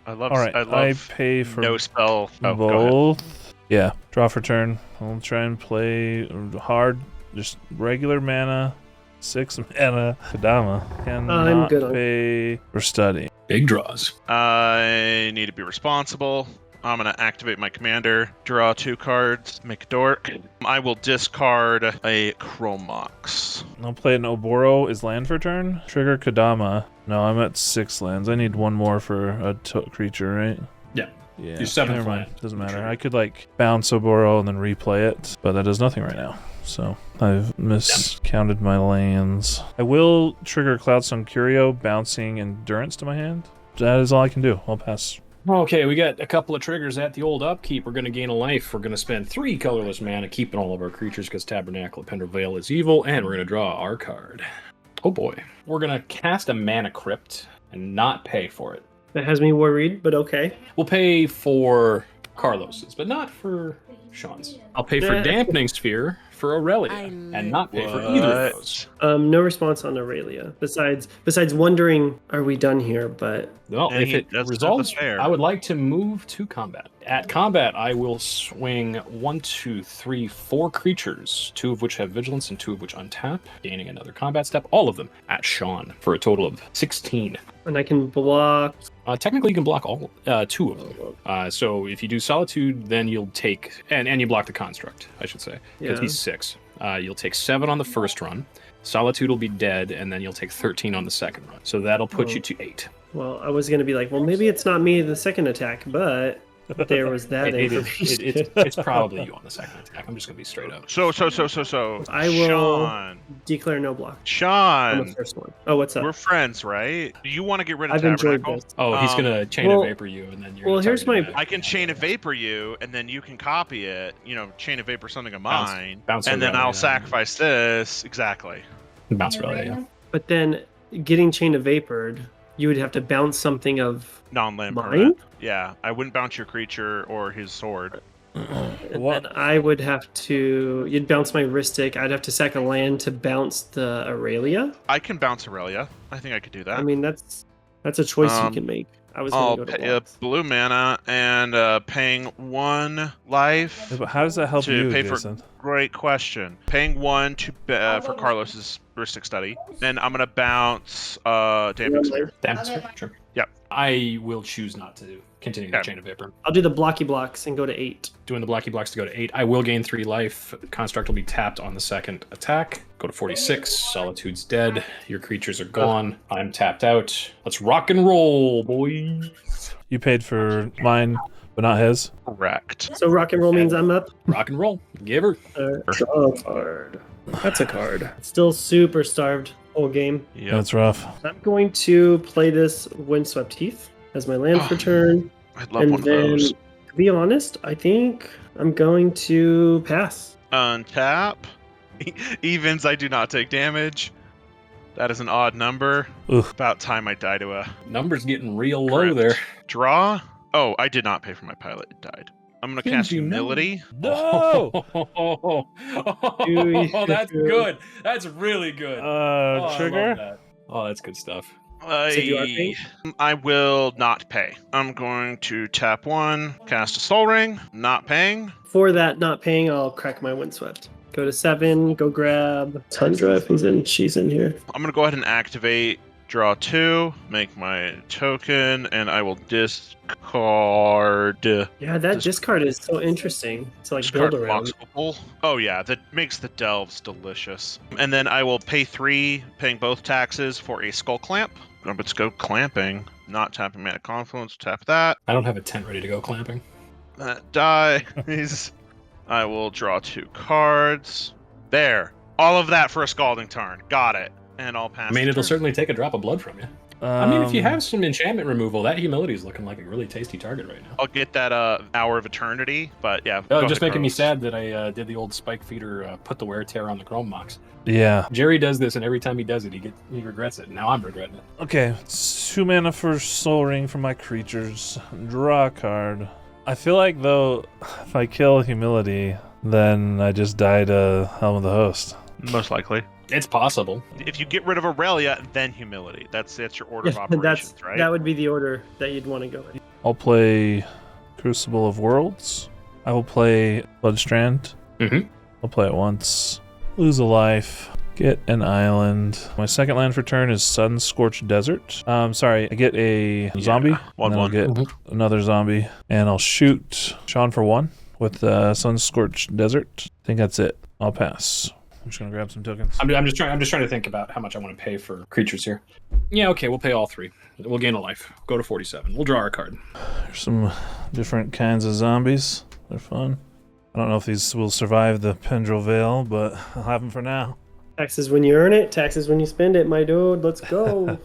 I love. All right, I I love pay for no spell. Oh, go ahead. both. Yeah, draw for turn. I'll try and play hard, just regular mana, 6 mana. Kadama cannot good on- pay for study. Big draws. I need to be responsible. I'm going to activate my commander, draw 2 cards, make a dork. I will discard a Chromox. I'll play an Oboro is land for turn. Trigger Kadama. No, I'm at 6 lands. I need 1 more for a creature, right? Yeah. Yeah. Your 7th never mind. land. Doesn't matter. I could like bounce Oboro and then replay it, but that does nothing right now. So I've miscounted my lands. I will trigger Cloudstone Curio, bouncing Endurance to my hand. That is all I can do. I'll pass. Okay, we got a couple of triggers at the old upkeep. We're going to gain a life. We're going to spend 3 colorless mana, keeping all of our creatures because Tabernacle of Pender Vale is evil, and we're going to draw our card. Oh boy. We're going to cast a Mana Crypt and not pay for it. That has me worried, but okay. We'll pay for Carlos's, but not for Sean's. I'll pay for Dampening Sphere for Aurelia, and not pay for either of those. No response on Aurelia. Besides wondering, are we done here? But Well, And if that's it resolves, fair. I would like to move to combat. At combat, I will swing 1, 2, 3, 4 creatures, 2 of which have vigilance and 2 of which untap, gaining another combat step, all of them at Sean, for a total of 16. and I can block. Technically, you can block all 2 of them. So if you do Solitude, then you'll take... And you block the Construct, I should say, because Yeah. he's 6. You'll take 7 on the first run. Solitude will be dead, and then you'll take 13 on the second run. So that'll put you to 8. Well, I was gonna be like, well, maybe it's not me the second attack, but there was that information. It's probably you on the second attack. I'm just going to be straight up. So. I will Sean. declare no block on Sean. the first one. Oh, what's up? We're friends, right? Do you want to get rid of I've enjoyed Tabernacle? this. Oh, he's going to chain well- of vapor you, and then you're well, gonna here's target my- him I can chain of vapor you, and then you can copy it. Chain of vapor something of Bounce- mine, bounce and then Aurelia, I'll sacrifice this. Exactly. back. Bounce Aurelia, yeah. But then getting chain of vapored, you would have to bounce something of Non-land mine. permanent. Yeah, I wouldn't bounce your creature or his sword. And What? then I would have to. You'd bounce my Ristic. I'd have to sack a land to bounce the Aurelia. I can bounce Aurelia. I think I could do that. I mean, that's a choice you Um, can make. I was I'll gonna go to pay blocks. blue mana and paying 1 life. Yeah, but how does that help To you, pay for- Jason? Great question. Paying 1 to for Carlos's heuristic study, and I'm gonna bounce Damping Sphere. Damn, sure. Yep. I will choose not to continue the Okay. chain of vapor. I'll do the blocky blocks and go to 8. Doing the blocky blocks to go to 8. I will gain 3 life. Construct will be tapped on the second attack. Go to 46. Solitude's dead. Your creatures are gone. I'm tapped out. Let's rock and roll, boys. You paid for mine, but not his. Correct. So rock and roll means I'm up. Rock and roll. Give her. Draw a card. That's a card. Still super starved whole game. Yeah. That's rough. I'm going to play this Windswept Heath as my land for turn. I'd love And one of then, those. to be honest, I think I'm going to pass. Untap. Evens, I do not take damage. That is an odd number. Ugh. About time I die to a Number's getting real low crit. there. Draw. Oh, I did not pay for my pilot. It died. I'm gonna cast Didn't you know? Humility. No! That's good. That's really good. I love Trigger? that. Oh, that's good stuff. So do you want to pay? I will not pay. I'm going to tap 1, cast a Soul Ring, not paying. For that not paying, I'll crack my Windswept. Go to 7, go grab Tundra if she's in here. I'm going to go ahead and activate, draw 2, make my token, and I will discard. Yeah, that discard is so interesting. To like Discard build around. Moxopole. Oh yeah, that makes the delves delicious. And then I will pay 3, paying both taxes for a Skull Clamp. Let's go clamping. Not tapping Mana Confluence, tap that. I don't have a tent ready to go clamping. That dies. I will draw 2 cards. There. All of that for a Scalding Tarn. Got it. And I'll pass. I mean, the it'll turn. certainly take a drop of blood from you. I mean, if you have some enchantment removal, that humility is looking like a really tasty target right now. I'll get that Hour of Eternity, but yeah. Oh, go just ahead, making me Carlos. sad that I did the old Spike Feeder put the wear tear on the Chrome Mox. Yeah. Jerry does this, and every time he does it, he regrets it. Now I'm regretting it. Okay, 2 mana for Soul Ring for my creatures. Draw a card. I feel like, though, if I kill Humility, then I just die to Helm of the Host. Most likely. It's possible. If you get rid of Aurelia, then Humility. That's your order of Yeah, operations, right? that would be the order that you'd want to go in. I'll play Crucible of Worlds. I will play Bloodstrand. Mhm. I'll play it once. Lose a life. Get an island. My second land for turn is Sun Scorched Desert. Sorry, I get a zombie. one, and then I'll one. get Mhm. another zombie. And I'll shoot Sean for 1 with Sun Scorched Desert. I think that's it. I'll pass. I'm just gonna grab some tokens. I'm just trying to think about how much I want to pay for creatures here. Yeah, okay, we'll pay all 3. We'll gain a life. Go to 47. We'll draw our card. There's some different kinds of zombies. They're fun. I don't know if these will survive the Pendril Veil, but I'll have them for now. Taxes when you earn it, taxes when you spend it, my dude. Let's go.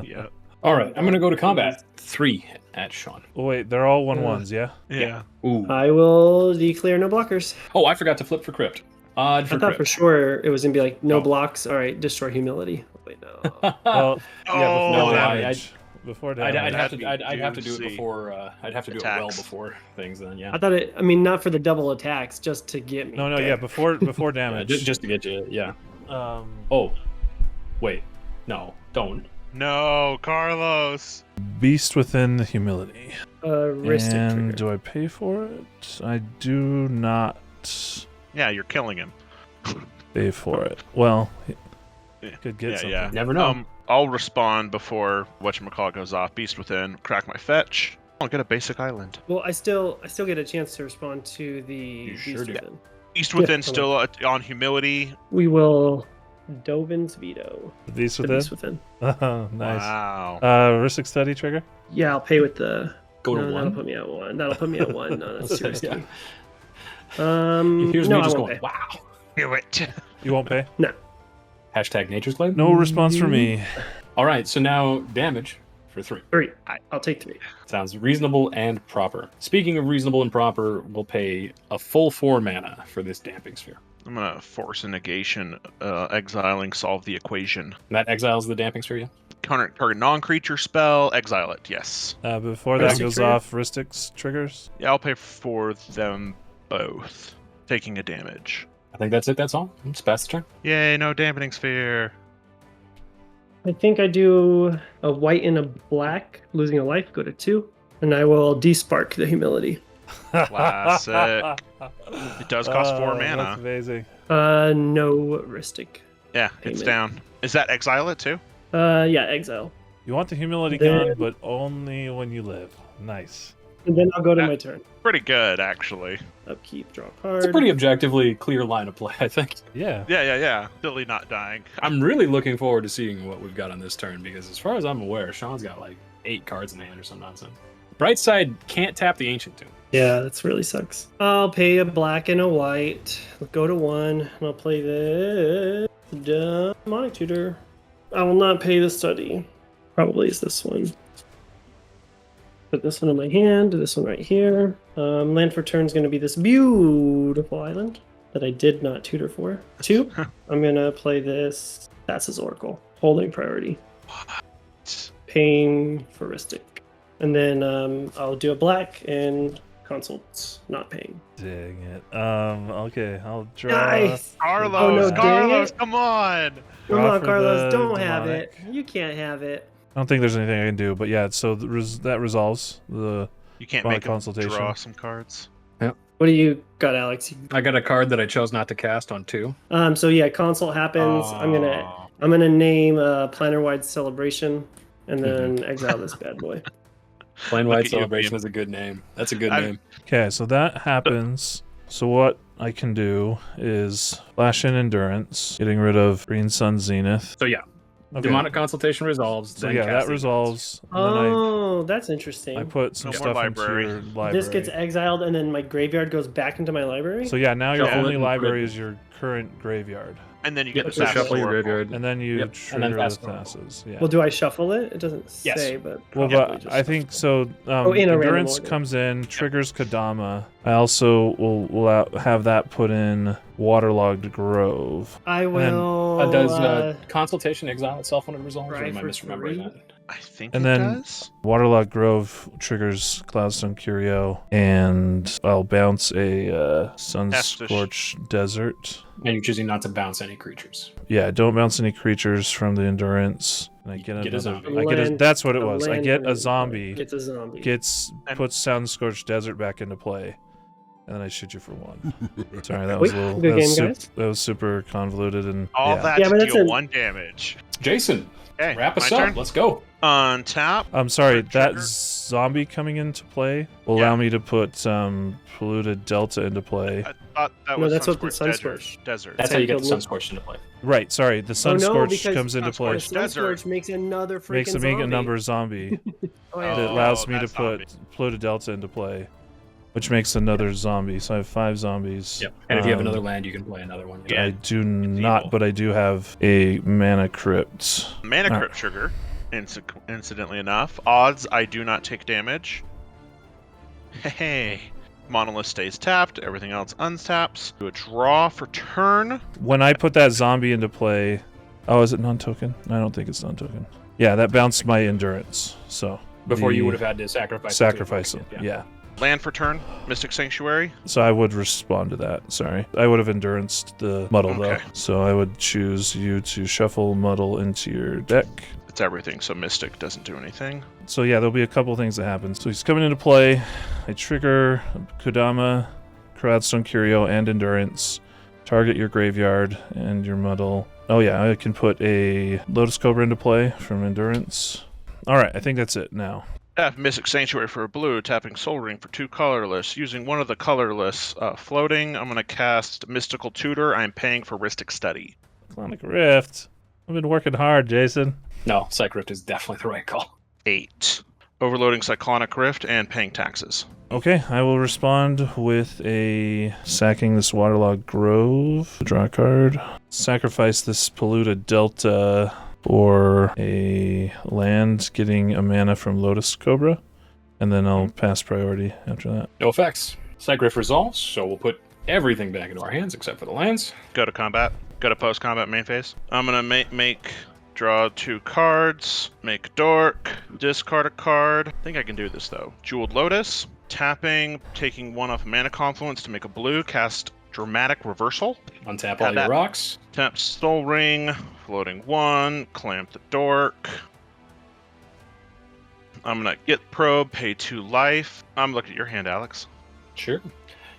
Yeah. All right, I'm gonna go to combat. 3 at Sean. Oh, wait, they're all 1/1s, yeah? Yeah. Ooh. I will declare no blockers. Oh, I forgot to flip for crypt. Odd for I thought crypt. for sure it was gonna be like no Oh. blocks. All right, destroy humility. Wait, no. Well, yeah, Oh, but no I- damage. before I'd damage. have to do it juicy. before. I'd have to do it well Attacks. before things. Then yeah. I thought it. I mean, not for the double attacks, just to get me. No, Okay. yeah, before Yeah, damage. just to get you. Yeah. Um, Oh, wait. No, don't. No, Carlos. Beast within the humility. Ristic And trigger. do I pay for it? I do not Yeah, you're killing him. pay for it. Well, Yeah. could get something. Yeah. Never know. I'll respond before whatchamacallit goes off. Beast within, crack my fetch. I'll get a basic island. Well, I still get a chance to respond to the You Beast sure do. Within. Beast within Yeah, still on humility. We will Dovin's veto. The Beast The within? Beast Within. Oh, nice. Wow. Ristic study trigger? Yeah, I'll pay with the. Go to no, that'll one. put me at one. That'll put me at one. No, that's too risky. Yeah. No, Here's me I just won't going, pay. wow. Do it. You won't pay? Hashtag nature's claim. No response from me. All right, so now damage for 3. 3. I'll take 3. Sounds reasonable and proper. Speaking of reasonable and proper, we'll pay a full 4 mana for this damping sphere. I'm gonna force a negation, exiling, solve the equation. That exiles the damping sphere, yeah? Target non-creature spell, exile it. Yes. Before that Ristic goes trigger? off, Ristic's triggers. Yeah, I'll pay for them both. Taking a damage. I think that's it. That's all. Let's pass the turn. Yay! No dampening sphere. I think I do a white and a black, losing a life, go to 2. And I will despark the humility. Classic. It does cost 4 mana. That's amazing. No Ristic. Yeah, it's Payment. down. Is that exile it too? Yeah, exile. You want the humility Then- gone, but only when you live. Nice. And then I'll go to Yeah. my turn. Pretty good, actually. Upkeep, draw a It's card. a pretty objectively clear line of play, I think. Yeah. Yeah. Billy not dying. I'm really looking forward to seeing what we've got on this turn because, as far as I'm aware, Sean's got like 8 cards in hand or some nonsense. Bright side can't tap the Ancient Tomb. Yeah, that's really sucks. I'll pay a black and a white. I'll go to 1, and I'll play this Demonic Tutor. I will not pay the study. Probably is this one. Put this one in my hand, this one right here. Land for turn is going to be this beautiful island that I did not tutor for. 2, I'm going to play this Thassa's Oracle. Holding priority. Paying for Ristic. And then I'll do a black and consults, not paying. Dang it. Okay, I'll draw. Nice! Carlos, Oh, no, dang Carlos, it. come on! Come Draw on, for Carlos, the don't have demonic. it. You can't have it. I don't think there's anything I can do, but yeah, so that resolves the. You can't Demonic make him consultation. draw some cards. What do you got, Alex? I got a card that I chose not to cast on 2. So yeah, consult happens. I'm gonna name Planner-wide Celebration, and then exile this bad boy. Plain Look White at you, Celebration man. is a good name. That's a good I- name. Okay, so that happens. So what I can do is flash in Endurance, getting rid of Green Sun Zenith. So yeah, Okay. Demonic Consultation resolves. So then yeah, cast that resolves. And Oh, that's then interesting. I put some No more stuff library. into your library. This gets exiled, and then my graveyard goes back into my library. So yeah, now your Shuffle it only and put library it- is your current graveyard, And then you Yep, get the so Thassa's shuffle your Oracle. graveyard. and then you Yep, and trigger then the Thassa's Oracle. Thassa's. Yeah. Well, do I shuffle it? It doesn't Yes. say, but Well, probably but just I think shuffle. so. in a random Endurance order. comes in, triggers Kodama. I also will have that put in Waterlogged Grove. I will. Does Consultation exile itself when it resolves, or try am I for misremembering 3? that? I think And it then- does. Waterlogged Grove triggers Cloudstone Curio, and I'll bounce a Sunscorched Desert. And you're choosing not to bounce any creatures. Yeah, don't bounce any creatures from the Endurance. And I get Get a another. zombie. I get a, Land- that's what it a was. I land get a grant. zombie. It's a zombie. And- Puts Sunscorched Desert back into play, and then I shoot you for 1. Sorry, that Wait, was a little. good game, guys. That was super convoluted and All yeah. that Yeah, but to that's deal a- 1 damage. Jason, Okay, wrap us my up. turn. Let's go. On tap. I'm sorry, Red that trigger. zombie coming into play will Yeah. allow me to put Polluted Delta into play. I thought that No, was that's what the Sunscorched Desert. That's how you get the killed me. Sunscorched into play. Right, sorry, the Oh, no, Sunscorch because comes into play. Sunscorched The Desert. Sunscorch makes another freaking Makes a zombie. number zombie Oh, yeah. that Oh, allows me to that put Polluted Delta into play, which makes another zombie. So I have 5 zombies. Yep. And if you have Um, another land, you can play another one. Yeah. I do evil. not, but I do have a Mana Crypt. Mana Alright. Crypt trigger. Incidentally enough, odds I do not take damage. Hey, Monolith stays tapped. Everything else untaps. Do a draw for turn. When I put that zombie into play, oh, is it non-token? I don't think it's non-token. Yeah, that bounced my endurance. So Before you would have had to sacrifice them. Yeah. Yeah. Land for turn, Mystic Sanctuary. So I would respond to that. Sorry. I would have enduranced the muddle, though. Okay. So I would choose you to shuffle muddle into your deck. It's everything, so Mystic doesn't do anything. So yeah, there'll be a couple things that happen. So he's coming into play. I trigger Kodama, Crowdstone Curio, and Endurance. Target your graveyard and your muddle. Oh yeah, I can put a Lotus Cobra into play from Endurance. Alright, I think that's it now. Tap Mystic Sanctuary for a blue, tapping Soul Ring for 2 colorless. Using one of the colorless floating, I'm going to cast Mystical Tutor. I'm paying for Rhystic Study. Cyclonic Rift. I've been working hard, Jason. No, Psych Rift is definitely the right call. 8. Overloading Cyclonic Rift and paying taxes. Okay, I will respond with a sacking this Waterlogged Grove. Draw a card. Sacrifice this Polluted Delta for a land, getting a mana from Lotus Cobra. And then I'll pass priority after that. No effects. Psych Rift resolves, so we'll put everything back into our hands except for the lands. Go to combat. Go to post-combat main phase. I'm going to draw 2 cards, make a dork, discard a card. I think I can do this, though. Jeweled Lotus. Tapping, taking 1 off Mana Confluence to make a blue, cast Dramatic Reversal. Untap all your rocks. Tap Soul Ring, floating 1, clamp the dork. I'm gonna get probe, pay 2 life. I'm looking at your hand, Alex. Sure.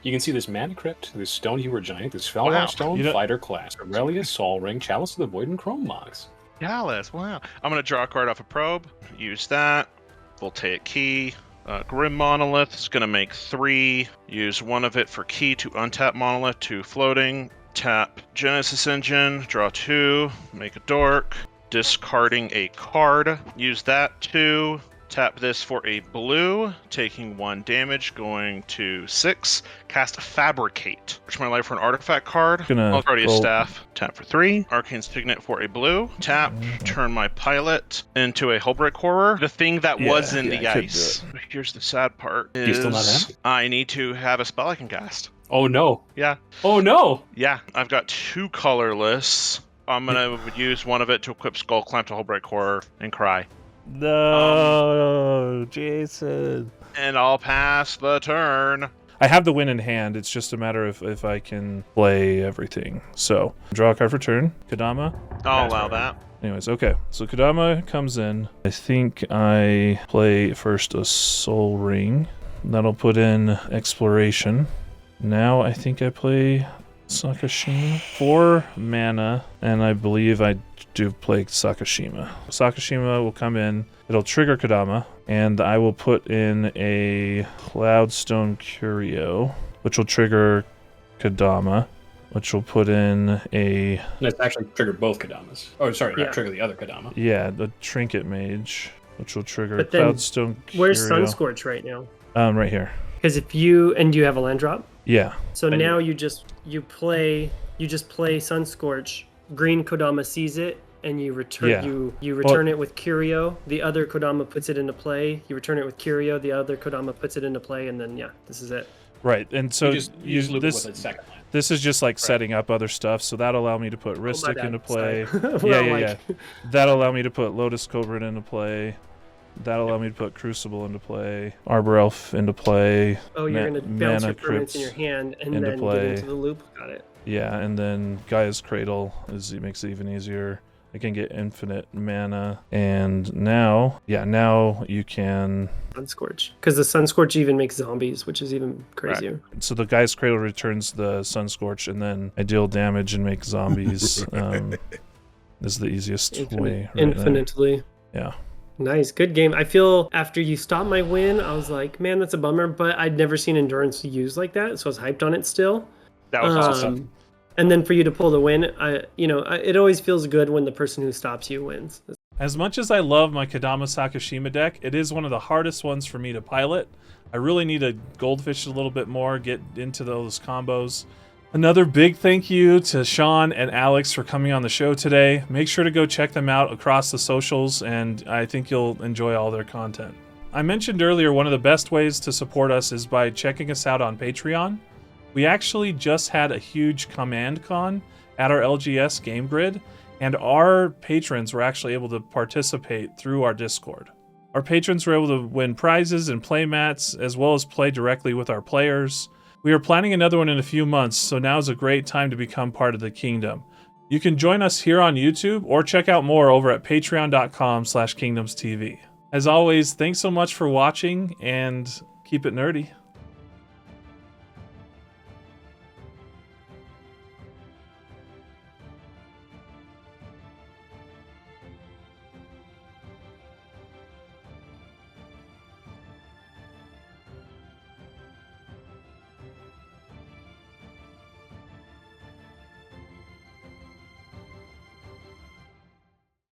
You can see this Mana Crypt, this Stone Hewer Giant, this Felrock Stone, Fighter Class, Aurelia, Sol Ring, Chalice of the Void, and Chrome Mox. Giles, wow. I'm gonna draw a card off a probe, use that, Voltaic Key. Grim Monolith is going to make 3. Use 1 of it for key to untap Monolith to floating. Tap Genesis Engine, draw 2, make a dork. Discarding a card. Use that to tap this for a blue, taking 1 damage, going to 6. Cast Fabricate. Search my life for an artifact card. Guardian Staff. Tap for 3. Arcane Signet for a blue. Tap. Turn my pilot into a Hullbreak Horror. The thing that was in the ice. Here's the sad part. Do you still not have it? I need to have a spell I can cast. Oh no. Yeah. Oh no. Yeah. I've got 2 colorless. I'm going to use 1 of it to equip Skull Clamp to Hullbreak Horror and cry. No, Jason. And I'll pass the turn. I have the win in hand. It's just a matter of if I can play everything. So, draw a card for turn. Kodama. I'll allow that. Anyways, okay. So Kodama comes in. I think I play first a Soul Ring. That'll put in Exploration. Now I think I play Sakashima. 4 mana, and I believe I do play Sakashima. Sakashima will come in. It'll trigger Kodama, and I will put in a Cloudstone Curio, which will trigger Kodama, which will put in a... Let's actually trigger both Kodamas. Oh, sorry, not trigger the other Kodama. Yeah, the Trinket Mage, which will trigger but then, Cloudstone Curio. Where's Sunscorch right now? Right here. Because if you... And do you have a land drop? Yeah. So now you just play Sunscorch. Green Kodama sees it, and you return you return it with Curio. The other Kodama puts it into play. You return it with Curio. The other Kodama puts it into play, and then this is it. Right, and so you just loop it with a second land. This is just like setting up other stuff, so that'll allow me to put Rhystic into play. Well, yeah. That'll allow me to put Lotus Cobra into play. That'll allow me to put Crucible into play. Arbor Elf into play. Oh, you're gonna bounce your permanents in your hand and then get into the loop. Got it. Yeah, and then Gaia's Cradle makes it even easier. I can get infinite mana, and now you can Sunscorch, because the Sunscorch even makes zombies, which is even crazier. Right. So the Gaia's Cradle returns the Sunscorch, and then I deal damage and make zombies. This is the easiest way. Right infinitely. There. Yeah. Nice, good game. I feel after you stopped my win, I was like, man, that's a bummer, but I'd never seen Endurance used like that, so I was hyped on it still. That was awesome. And then for you to pull the win, it always feels good when the person who stops you wins. As much as I love my Kodama Sakashima deck, it is one of the hardest ones for me to pilot. I really need to goldfish a little bit more, get into those combos. Another big thank you to Sjan and Alex for coming on the show today. Make sure to go check them out across the socials, and I think you'll enjoy all their content. I mentioned earlier one of the best ways to support us is by checking us out on Patreon. We actually just had a huge command con at our LGS game grid, and our patrons were actually able to participate through our Discord. Our patrons were able to win prizes and play mats, as well as play directly with our players. We are planning another one in a few months, so now is a great time to become part of the Kingdom. You can join us here on YouTube or check out more over at patreon.com/KingdomsTV. As always, thanks so much for watching and keep it nerdy.